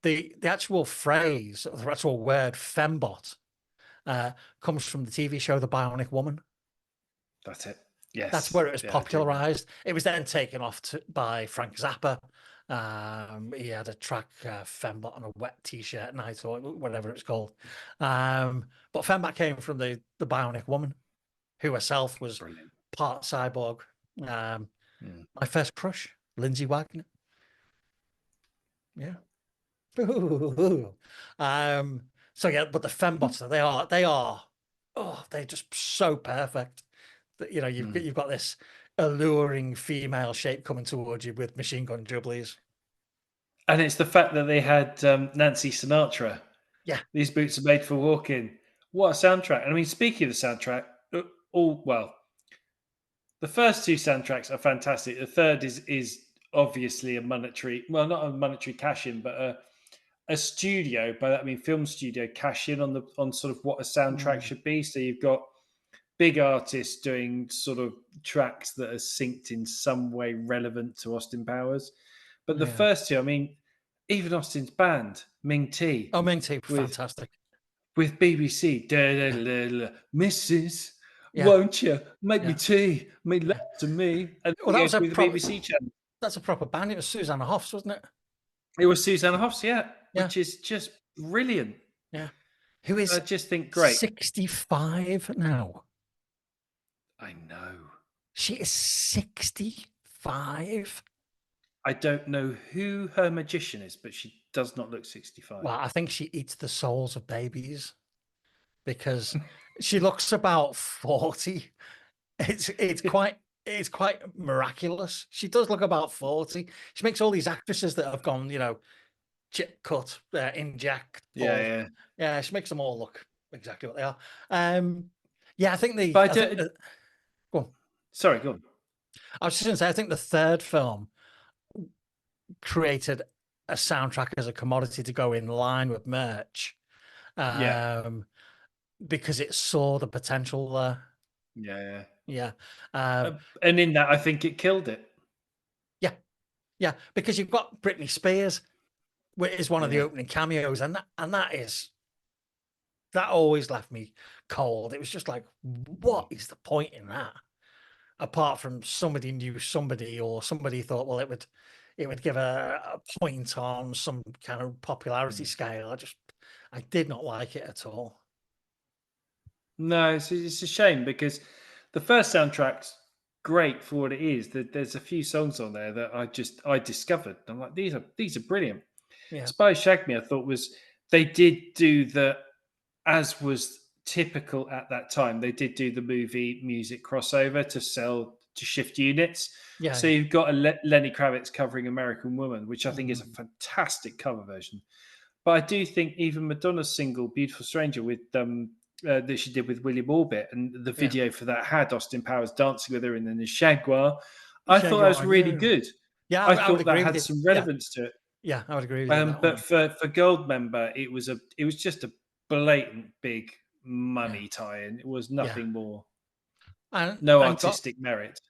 S1: The actual phrase, the actual word fembot, comes from the TV show The Bionic Woman.
S2: That's it. Yes,
S1: that's where it was popularized. It was then taken off by Frank Zappa. He had a track fembot on a wet t-shirt night or whatever it's called. But fembot came from the Bionic Woman, who herself was part cyborg. My first crush, Lindsay Wagner. Yeah. So yeah, but the fembots, they're just so perfect that you've got this alluring female shape coming towards you with Machine Gun Jabblies.
S2: And it's the fact that they had Nancy Sinatra.
S1: Yeah,
S2: these boots are made for walking. What a soundtrack! And I mean, speaking of the soundtrack, the first 2 soundtracks are fantastic. The third is obviously not a monetary cash in, but a studio. By that I mean film studio cash in on sort of what a soundtrack should be. So you've got big artists doing sort of tracks that are synced in some way relevant to Austin Powers. But the first 2, I mean, even Austin's band, Ming T.
S1: Oh, Ming T, fantastic.
S2: With BBC, Mrs. Won't you make me tea, make love to me? And
S1: that was
S2: with the BBC channel.
S1: That's a proper band. It was Susanna Hoffs, wasn't it?
S2: It was Susanna Hoffs, which is just brilliant.
S1: Yeah. Who is
S2: I just think great.
S1: 65 now.
S2: I know.
S1: She is 65.
S2: I don't know who her magician is, but she does not look 65.
S1: Well, I think she eats the souls of babies because she looks about 40. It's quite it's quite miraculous. She does look about 40. She makes all these actresses that have gone, chip cut, inject,
S2: Yeah,
S1: bald.
S2: yeah.
S1: Yeah, she makes them all look exactly what they are. Yeah, I think
S2: But
S1: go on.
S2: sorry, go on.
S1: I was just going to say, I think the third film created a soundtrack as a commodity to go in line with merch,
S2: Yeah.
S1: because it saw the potential there.
S2: Yeah,
S1: Yeah,
S2: and in that, I think it killed it.
S1: yeah, yeah. Because you've got Britney Spears, which is one of the
S2: Yeah.
S1: opening cameos, and that always left me cold. It was just like, what is the point in that? Apart from somebody knew somebody, or somebody thought, well, it would give a point on some kind of popularity scale. I did not like it at all.
S2: No, it's a shame because the first soundtrack's great for what it is. There's a few songs on there that I discovered. I'm like, these are brilliant.
S1: Yeah,
S2: Spy Shag Me, I thought they did do as was typical at that time. They did do the movie music crossover to shift units.
S1: yeah,
S2: So
S1: yeah.
S2: you've got a Lenny Kravitz covering American Woman, which I think is a
S1: Mhm.
S2: fantastic cover version. But I do think even Madonna's single "Beautiful Stranger" that she did with William Orbit, and the
S1: Yeah.
S2: video for that had Austin Powers dancing with her in the Jaguar. I thought that was
S1: Jaguar,
S2: really
S1: yeah.
S2: good.
S1: Yeah,
S2: I
S1: I would
S2: thought that
S1: agree with
S2: had
S1: you.
S2: some
S1: Yeah,
S2: relevance to it.
S1: yeah, I would agree with you on that
S2: But
S1: one.
S2: for Goldmember, it was just a blatant big
S1: Yeah,
S2: money tie-in. It was
S1: yeah.
S2: nothing more,
S1: And
S2: no
S1: and got
S2: artistic merit.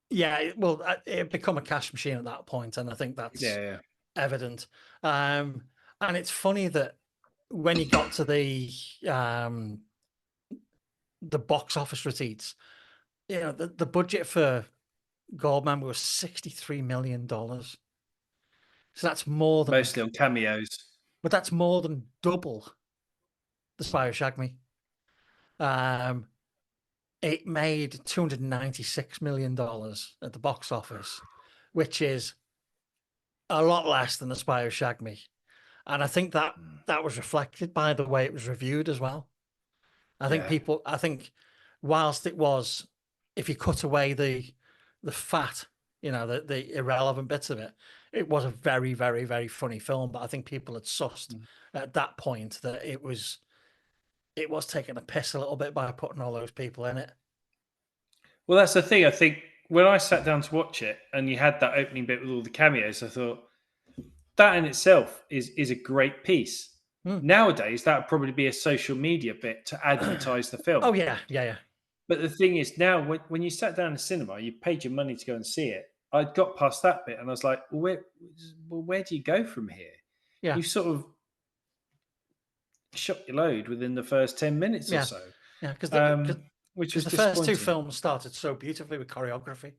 S1: Yeah, well, it had become a cash machine at that point, and I think that's
S2: Yeah, yeah.
S1: evident. And it's funny that when you got to the box office receipts, the budget for Goldmember was $63 million. So that's more than,
S2: Mostly on cameos.
S1: but that's more than double the Spy Who Shagged Me. Um, it made $296 million at the box office, which is a lot less than the Spy Who Shagged Me. And I think that was reflected by the way it was reviewed as well.
S2: Yeah.
S1: I think whilst it was, if you cut away the fat, the irrelevant bits of it, it was a very, very, very funny film. But I think people had sussed at that point that it was taking a piss a little bit by putting all those people in it.
S2: Well, that's the thing. I think when I sat down to watch it and you had that opening bit with all the cameos, I thought that in itself is a great piece.
S1: Hmm.
S2: Nowadays, that would probably be a social media bit to advertise the film.
S1: Oh yeah, yeah, yeah.
S2: But the thing is, now when you sat down in the cinema, you paid your money to go and see it. I got past that bit and I was like, well, where do you go from here?
S1: Yeah.
S2: You sort of shot your load within the first 10 minutes or
S1: Yeah.
S2: so.
S1: Yeah, because
S2: Which was
S1: the first two
S2: disappointing.
S1: films started so beautifully with choreography.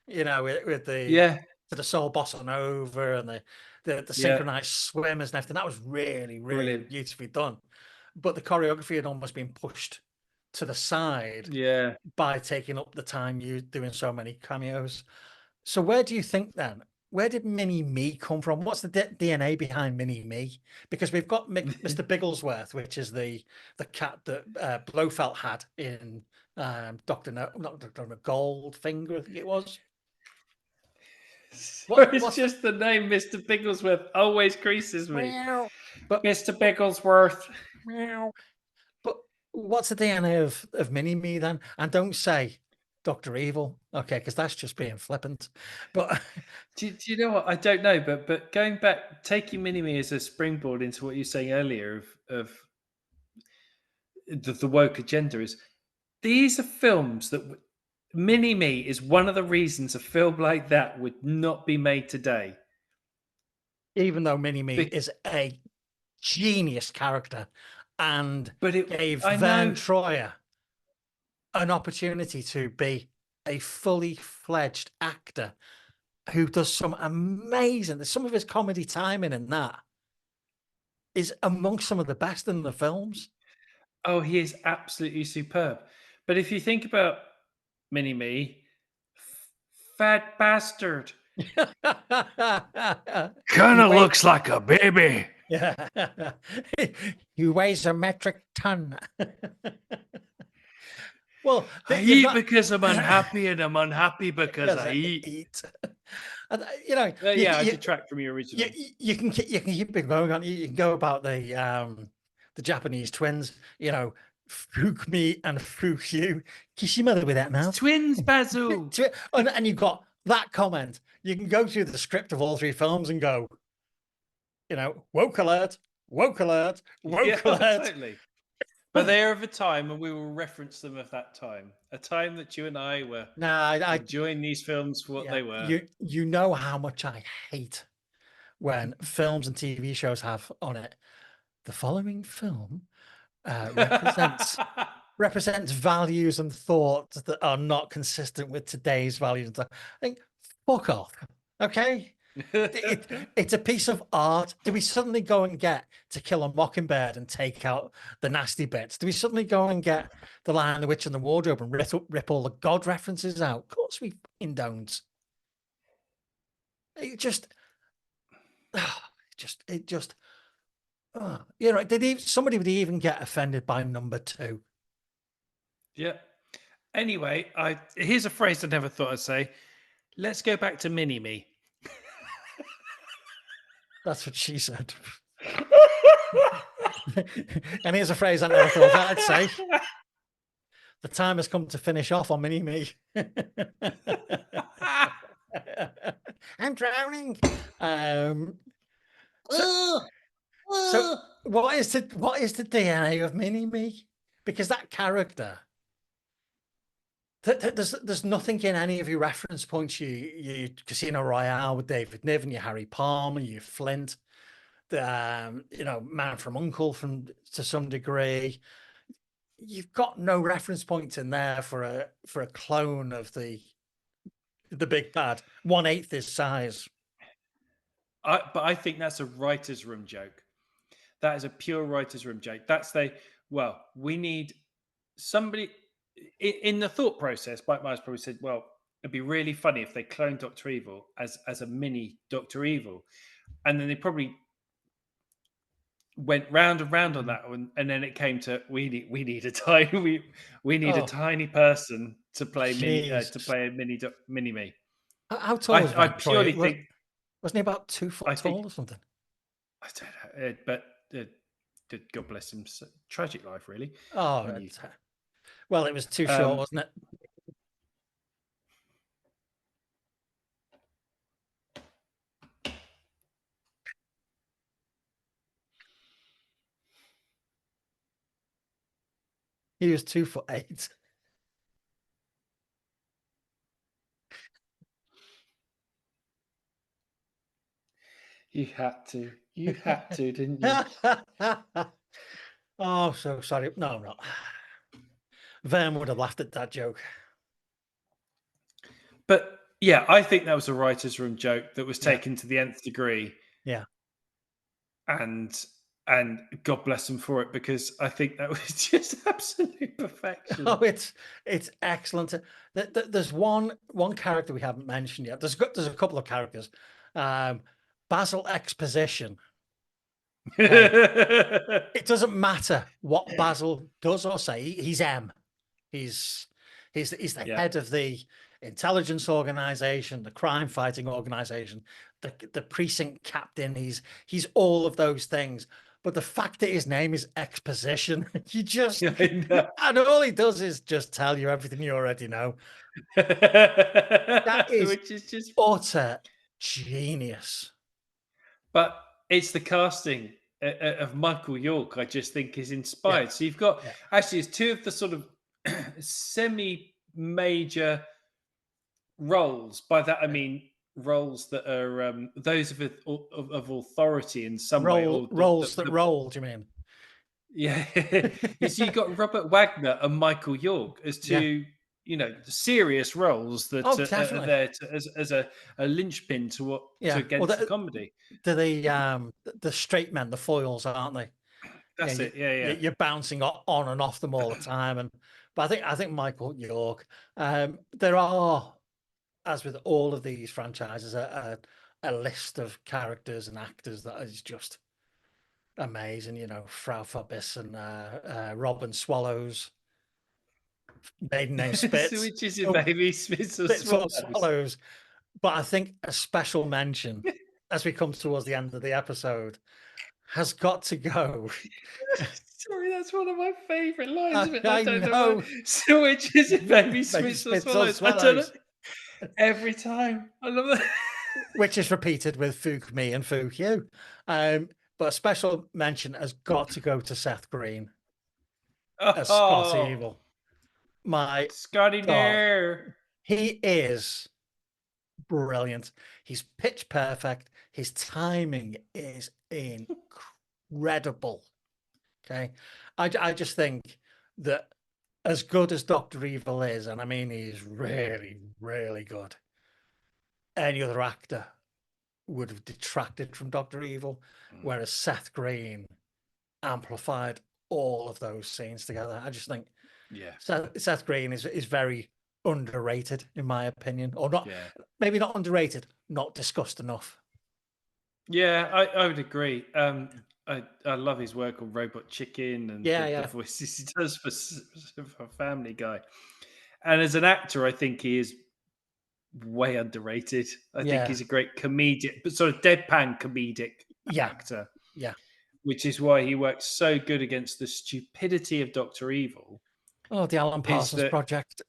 S1: With
S2: Yeah.
S1: the soul bossa nova and the
S2: Yeah.
S1: synchronized swimmers and everything. That was really, really
S2: Brilliant.
S1: beautifully done. But the choreography had almost been pushed to the side
S2: Yeah.
S1: by taking up the time you doing so many cameos. So where do you think then? Where did Mini Me come from? What's the DNA behind Mini Me? Because we've got Mr. Bigglesworth, which is the cat that Blofeld had in not Dr. Goldfinger, I think it was.
S2: It's just the name Mr. Bigglesworth always creases me.
S1: But
S2: Mr. Bigglesworth.
S1: But what's the DNA of Mini Me then? And don't say Dr. Evil, okay, because that's just being flippant. But
S2: Do you know what? I don't know, but going back, taking Mini-Me as a springboard into what you were saying earlier of the woke agenda is these are films that Mini-Me is one of the reasons a film like that would not be made today.
S1: even though Mini Me
S2: Be-
S1: is a genius character and gave
S2: I
S1: Vern
S2: know.
S1: Troyer an opportunity to be a fully fledged actor who does some of his comedy timing in that is amongst some of the best in the films.
S2: Oh, he is absolutely superb. But if you think about Mini-Me, fat bastard.
S3: Kind of looks like a baby.
S1: Yeah. He weighs a metric ton. Well,
S3: I
S1: you've
S3: eat
S1: not-
S3: because I'm unhappy, and I'm unhappy because I eat.
S1: And, you know,
S2: Yeah, I
S1: you,
S2: detract from your original.
S1: you can keep it going on. You can go about the Japanese twins. You know, Fukumi and Fukyu. Kiss your mother with that mouth.
S3: Twins, Basil.
S1: And you've got that comment. You can go through the script of all three films and go, you know, woke alert, woke alert, woke
S2: Yeah,
S1: alert.
S2: totally. But they are of a time, and we will reference them of that time. A time that you and I were
S1: No, I
S2: enjoying these films for what
S1: yeah,
S2: they were.
S1: You know how much I hate when films and TV shows have on it. The following film represents values and thoughts that are not consistent with today's values. I think, fuck off. Okay. It's a piece of art. Do we suddenly go and get To Kill a Mockingbird and take out the nasty bits? Do we suddenly go and get The Lion, the Witch, and the Wardrobe and rip all the God references out? Of course we fucking don't. It just, you know, somebody would even get offended by number 2.
S2: Yeah. Anyway, here's a phrase I never thought I'd say. Let's go back to Mini Me.
S1: That's what she said. And here's a phrase I never thought I'd say. The time has come to finish off on Mini Me. I'm drowning. So what is the DNA of Mini Me? Because that character, there's nothing in any of your reference points. You Casino Royale with David Niven, your Harry Palmer, your Flint, the you know, Man from U.N.C.L.E. to some degree. You've got no reference points in there for a clone of the big bad. 1/8 his size.
S2: But I think that's a writer's room joke. That is a pure writer's room joke. We need somebody in the thought process. Mike Myers probably said, well, it'd be really funny if they cloned Dr. Evil as a mini Dr. Evil. And then they probably went round and round on that one, and then it came to we need a tiny a tiny person to play mini me.
S1: How tall was
S2: I
S1: Van
S2: purely
S1: Troy?
S2: think
S1: Wasn't he about 2 foot tall or something?
S2: I don't know, but God bless him, tragic life, really.
S1: Oh, well, it was too short, wasn't it? He was 2'8".
S2: You had to, didn't you?
S1: Oh, so sorry. No, I'm not. Vern would have laughed at that joke.
S2: But yeah, I think that was a writer's room joke that was taken to the nth degree.
S1: Yeah.
S2: And God bless them for it, because I think that was just absolute perfection.
S1: Oh, it's excellent. There's one character we haven't mentioned yet. There's a couple of characters. Basil Exposition. It doesn't matter what Basil does or say. He's M. He's the head of the intelligence organization, the crime fighting organization, the precinct captain. He's all of those things. But the fact that his name is Exposition, you just and all he does is just tell you everything you already know. That is, which is just utter genius.
S2: But it's the casting of Michael York, I just think, is inspired. So you've got actually it's two of the sort of semi-major roles. By that I mean roles that are those of authority in some way.
S1: Roles that roll, do you mean?
S2: Yeah. So you've got Robert Wagner and Michael York as two, serious roles that are there as a linchpin to against the comedy.
S1: They're the straight men, the foils, aren't they?
S2: That's it. Yeah.
S1: You're bouncing on and off them all the time, but I think Michael York. There are, as with all of these franchises, a list of characters and actors that is just amazing. Frau Fabius and Robin Swallows, maiden name Spitz.
S2: Switches in
S1: Oh,
S2: baby Spitz or
S1: Spitz or
S2: Swallows.
S1: Swallows. But I think a special mention as we come towards the end of the episode has got to go.
S2: Sorry, that's one of my favourite lines of it.
S1: I
S2: I don't know.
S1: know.
S2: Why. Switches in baby Spitz or
S1: Spitz or
S2: Swallows. I don't know.
S1: Swallows.
S2: Every time. I love that.
S1: Which is repeated with Fook me and Fook you. But a special mention has got to go to Seth Green as Scott Evil. My
S2: Scotty
S1: God.
S2: there.
S1: He is brilliant. He's pitch perfect. His timing is incredible. Okay. I just think that as good as Dr. Evil is, and I mean he's really, really good, any other actor would have detracted from Dr. Evil, whereas Seth Green amplified all of those scenes together. I just think Seth Green is very underrated, in my opinion, or not.
S2: Yeah.
S1: Maybe not underrated, not discussed enough.
S2: Yeah, I would agree. I love his work on Robot Chicken and the voices he does for Family Guy. And as an actor, I think he is way underrated. I think he's a great comedic, but sort of deadpan comedic actor.
S1: Yeah.
S2: Which is why he works so good against the stupidity of Dr. Evil.
S1: Oh, the Alan Parsons Project.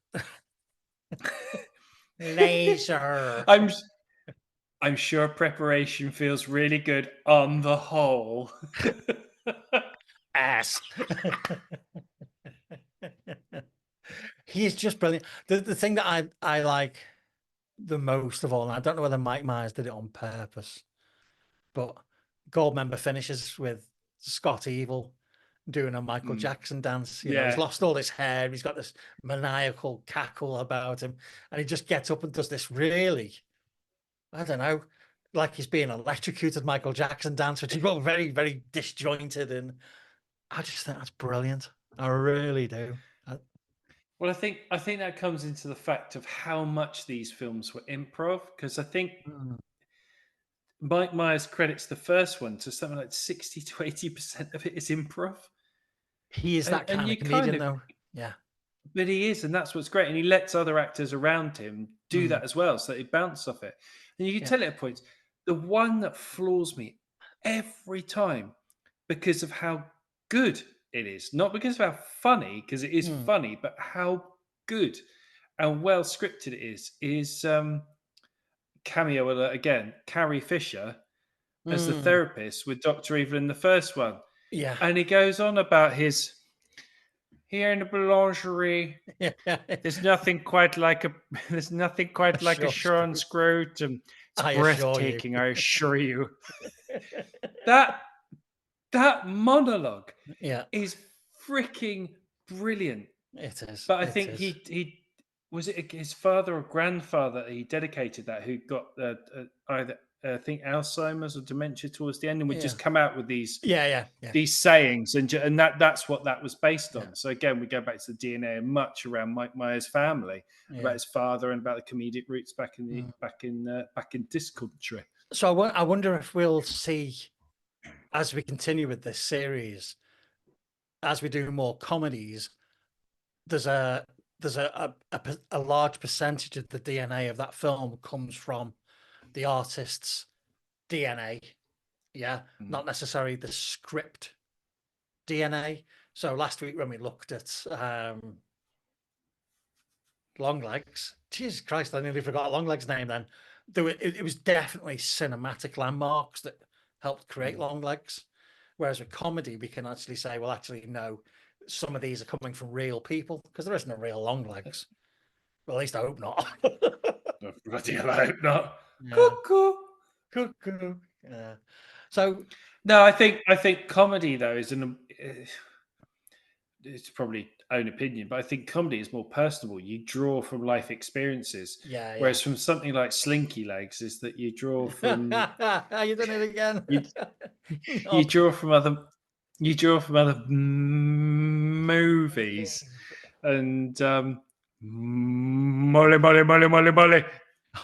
S1: Laser.
S2: I'm sure preparation feels really good on the whole.
S1: Ass. He is just brilliant. The thing that I like the most of all, and I don't know whether Mike Myers did it on purpose, but Goldmember finishes with Scott Evil doing a Michael Jackson dance. You know, he's lost all his hair. He's got this maniacal cackle about him, and he just gets up and does this really, I don't know, like he's being electrocuted Michael Jackson dance, which is very, very disjointed. And I just think that's brilliant. I really do.
S2: Well, I think that comes into the fact of how much these films were improv, because I think Mike Myers credits the first one to something like 60 to 80% of it is improv.
S1: He is that kind of comedian, though. Yeah.
S2: But he is, and that's what's great. And he lets other actors around him do that as well, so that he bounces off it. And you can tell it at points. The one that floors me every time because of how good it is, not because of how funny, because it is funny, but how good and well scripted it is cameo alert again, Carrie Fisher as the therapist with Dr. Evil in the first one.
S1: Yeah.
S2: And he goes on about his here in the boulangerie. There's nothing quite like a Sean scrotum. It's breathtaking, I assure you. That monologue is freaking brilliant.
S1: It is.
S2: But I think he was it his father or grandfather he dedicated that, who got either I think Alzheimer's or dementia towards the end, and would just come out with these these sayings, and that's what that was based on. So again, we go back to the DNA and much around Mike Myers' family, about his father and about the comedic roots back in this country.
S1: So I wonder if we'll see, as we continue with this series, as we do more comedies, there's a large percentage of the DNA of that film comes from the artist's DNA, not necessarily the script DNA. So last week when we looked at Longlegs, Jesus Christ, I nearly forgot Longlegs' name then. It was definitely cinematic landmarks that helped create Longlegs. Whereas with comedy, we can actually say, well, actually, no, some of these are coming from real people, because there isn't a real Longlegs. Well, at least I hope not.
S2: Bloody hell, I hope not.
S1: Yeah.
S2: Cuckoo.
S1: Yeah. So
S2: no, I think comedy though is it's probably own opinion, but I think comedy is more personable. You draw from life experiences, whereas from something like Slinky Legs is that you draw from.
S1: You done it again.
S2: You draw from other movies, and Molly.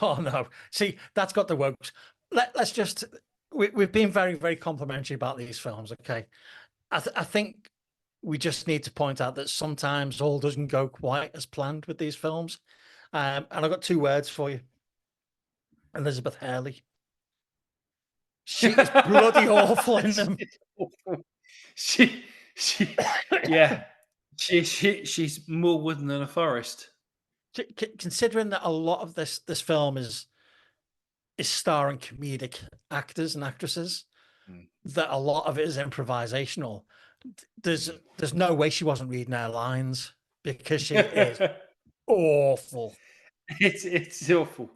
S1: Oh no! See, that's got the wokes. Let's just. We've been very, very complimentary about these films. Okay, I think we just need to point out that sometimes all doesn't go quite as planned with these films. And I've got 2 words for you. Elizabeth Hurley. She is bloody awful in them.
S2: She, yeah, she's more wooden than a forest.
S1: Considering that a lot of this film is starring comedic actors and actresses, that a lot of it is improvisational. There's no way she wasn't reading her lines, because she is awful.
S2: It's awful.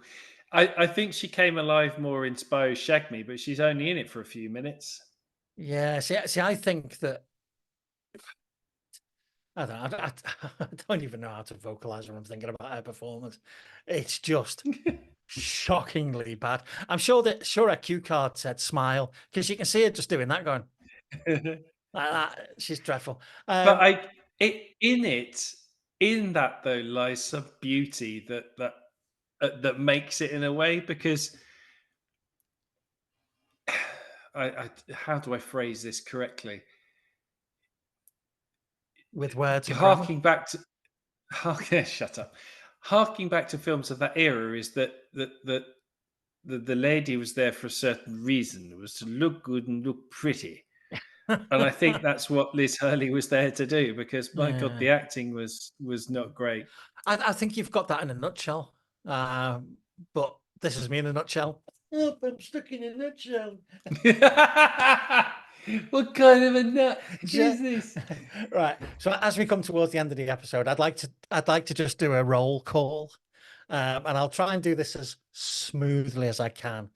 S2: I think she came alive more in Spy Who Shagged Me, but she's only in it for a few minutes.
S1: Yeah, see, I think that I don't know, I don't even know how to vocalize when I'm thinking about her performance. It's just shockingly bad. I'm sure her cue card said smile, because you can see her just doing that, going like that. She's dreadful.
S2: But in that though lies some beauty that makes it in a way, because how do I phrase this correctly?
S1: With words and
S2: Harking back to shut up. Harking back to films of that era is that the lady was there for a certain reason. It was to look good and look pretty. And I think that's what Liz Hurley was there to do, because my God, the acting was not great.
S1: I think you've got that in a nutshell. But this is me in a nutshell. Oh, I'm stuck in a nutshell.
S2: What kind of a nut is this?
S1: Right. So as we come towards the end of the episode, I'd like to just do a roll call. And I'll try and do this as smoothly as I can.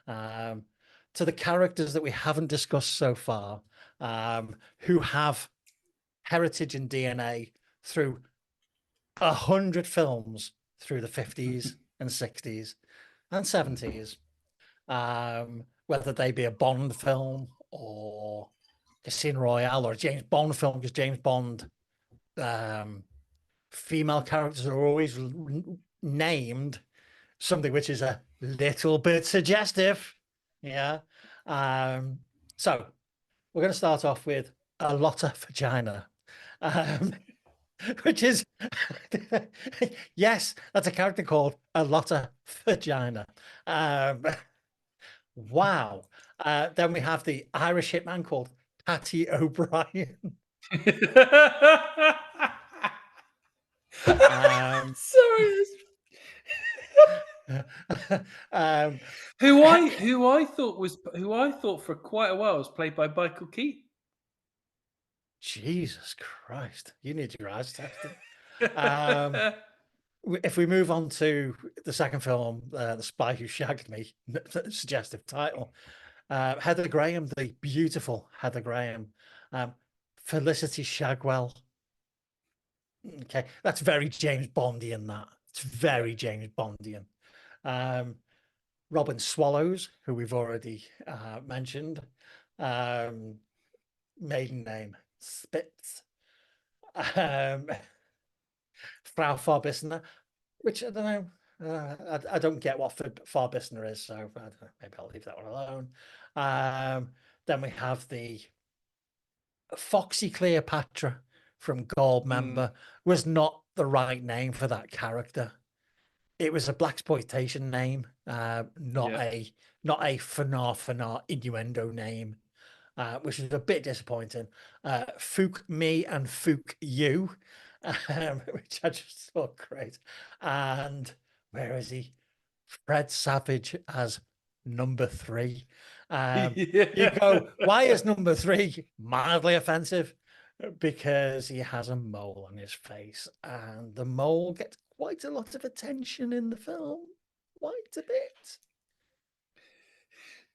S1: To the characters that we haven't discussed so far, who have heritage and DNA through 100 films through the 50s and 60s and 70s, whether they be a Bond film or Casino Royale or a James Bond film, because James Bond female characters are always named something which is a little bit suggestive. Yeah. So we're going to start off with a Lotta Vagina, which is yes, that's a character called a Lotta Vagina. Wow. Then we have the Irish hitman called Patty O'Brien.
S2: Sorry. Who I thought for quite a while was played by Michael Keaton.
S1: Jesus Christ, you need your eyes tested. If we move on to the second film, The Spy Who Shagged Me, suggestive title, Heather Graham, the beautiful Heather Graham, Felicity Shagwell. Okay, that's very James Bondian. It's very James Bondian. Robin Swallows, who we've already mentioned, maiden name Spitz. Frau Farbissner, which I don't know. I don't get what Farbissner is, so I don't know, maybe I'll leave that one alone. Then we have the Foxy Cleopatra from Goldmember. Was not the right name for that character. It was a blaxploitation name, not a fanar innuendo name, which is a bit disappointing. Fook me and Fook you, which I just thought great. And where is he? Fred Savage as number 3. You go, why is number 3 mildly offensive? Because he has a mole on his face, and the mole gets quite a lot of attention in the film. Quite a bit.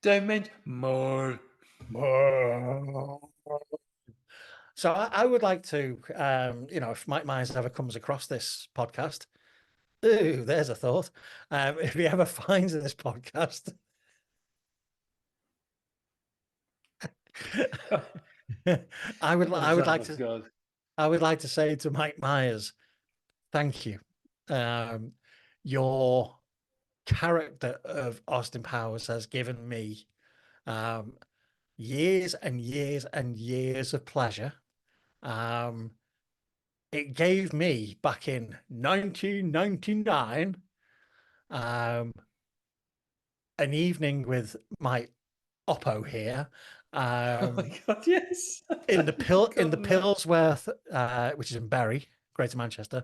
S2: Don't mention more.
S1: So I would like to, if Mike Myers ever comes across this podcast, ooh, there's a thought. If he ever finds this podcast, I would like to say to Mike Myers, thank you. Your character of Austin Powers has given me years and years and years of pleasure, It gave me back in 1999 an evening with my Oppo here.
S2: Oh my God, yes.
S1: In the
S2: Forgotten that.
S1: Pillsworth, which is in Bury, Greater Manchester,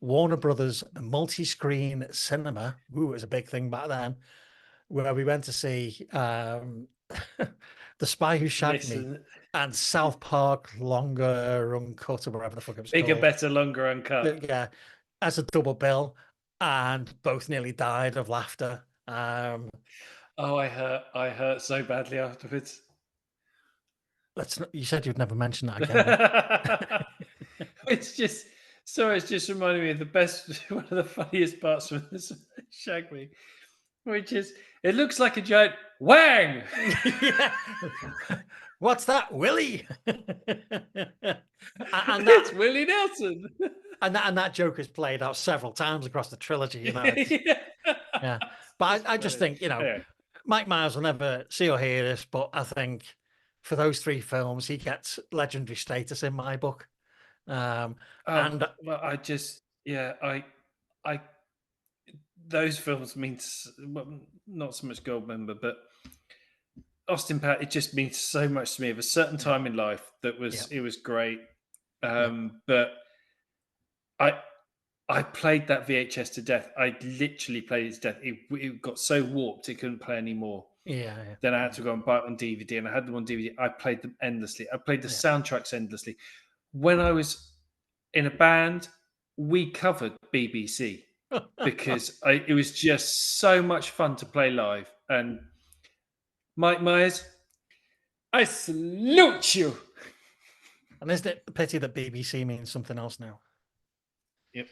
S1: Warner Brothers multi-screen cinema. Ooh, it was a big thing back then, where we went to see The Spy Who Shagged Me
S2: Listen,
S1: and South Park Longer Uncut, or whatever the fuck it was
S2: bigger,
S1: called.
S2: better, longer, uncut.
S1: Yeah, as a double bill, and both nearly died of laughter.
S2: Oh, I hurt so badly afterwards.
S1: You said you'd never mention that again.
S2: It's just reminded me of the best, one of the funniest parts from this Shag Me, which is it looks like a giant wang.
S1: Yeah. What's that, Willie? and
S2: It's Willie Nelson.
S1: and that joke is played out several times across the trilogy. You know, yeah. But I just think,
S2: Yeah.
S1: Mike Myers will never see or hear this, but I think for those 3 films, he gets legendary status in my book. And
S2: well, I those films mean well, not so much Goldmember, but Austin Powers. It just means so much to me. Of a certain time in life that was it was great. But I played that VHS to death. I literally played it to death. It got so warped it couldn't play anymore.
S1: Yeah.
S2: Then I had to go and buy it on DVD, and I had them on DVD. I played them endlessly. I played the soundtracks endlessly. When I was in a band, we covered BBC because it was just so much fun to play live. And Mike Myers, I salute you.
S1: And isn't it a pity that BBC means something else now?
S2: Yep.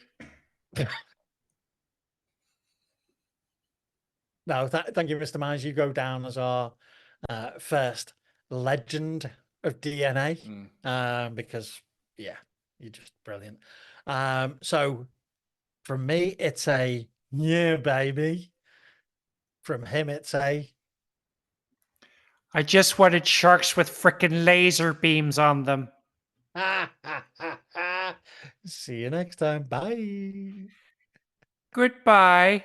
S1: No, thank you, Mr. Myers. You go down as our first legend of DNA, because you're just brilliant. So from me, it's a yeah, baby. From him, it's a
S3: I just wanted sharks with frickin' laser beams on them.
S1: See you next time. Bye.
S3: Goodbye.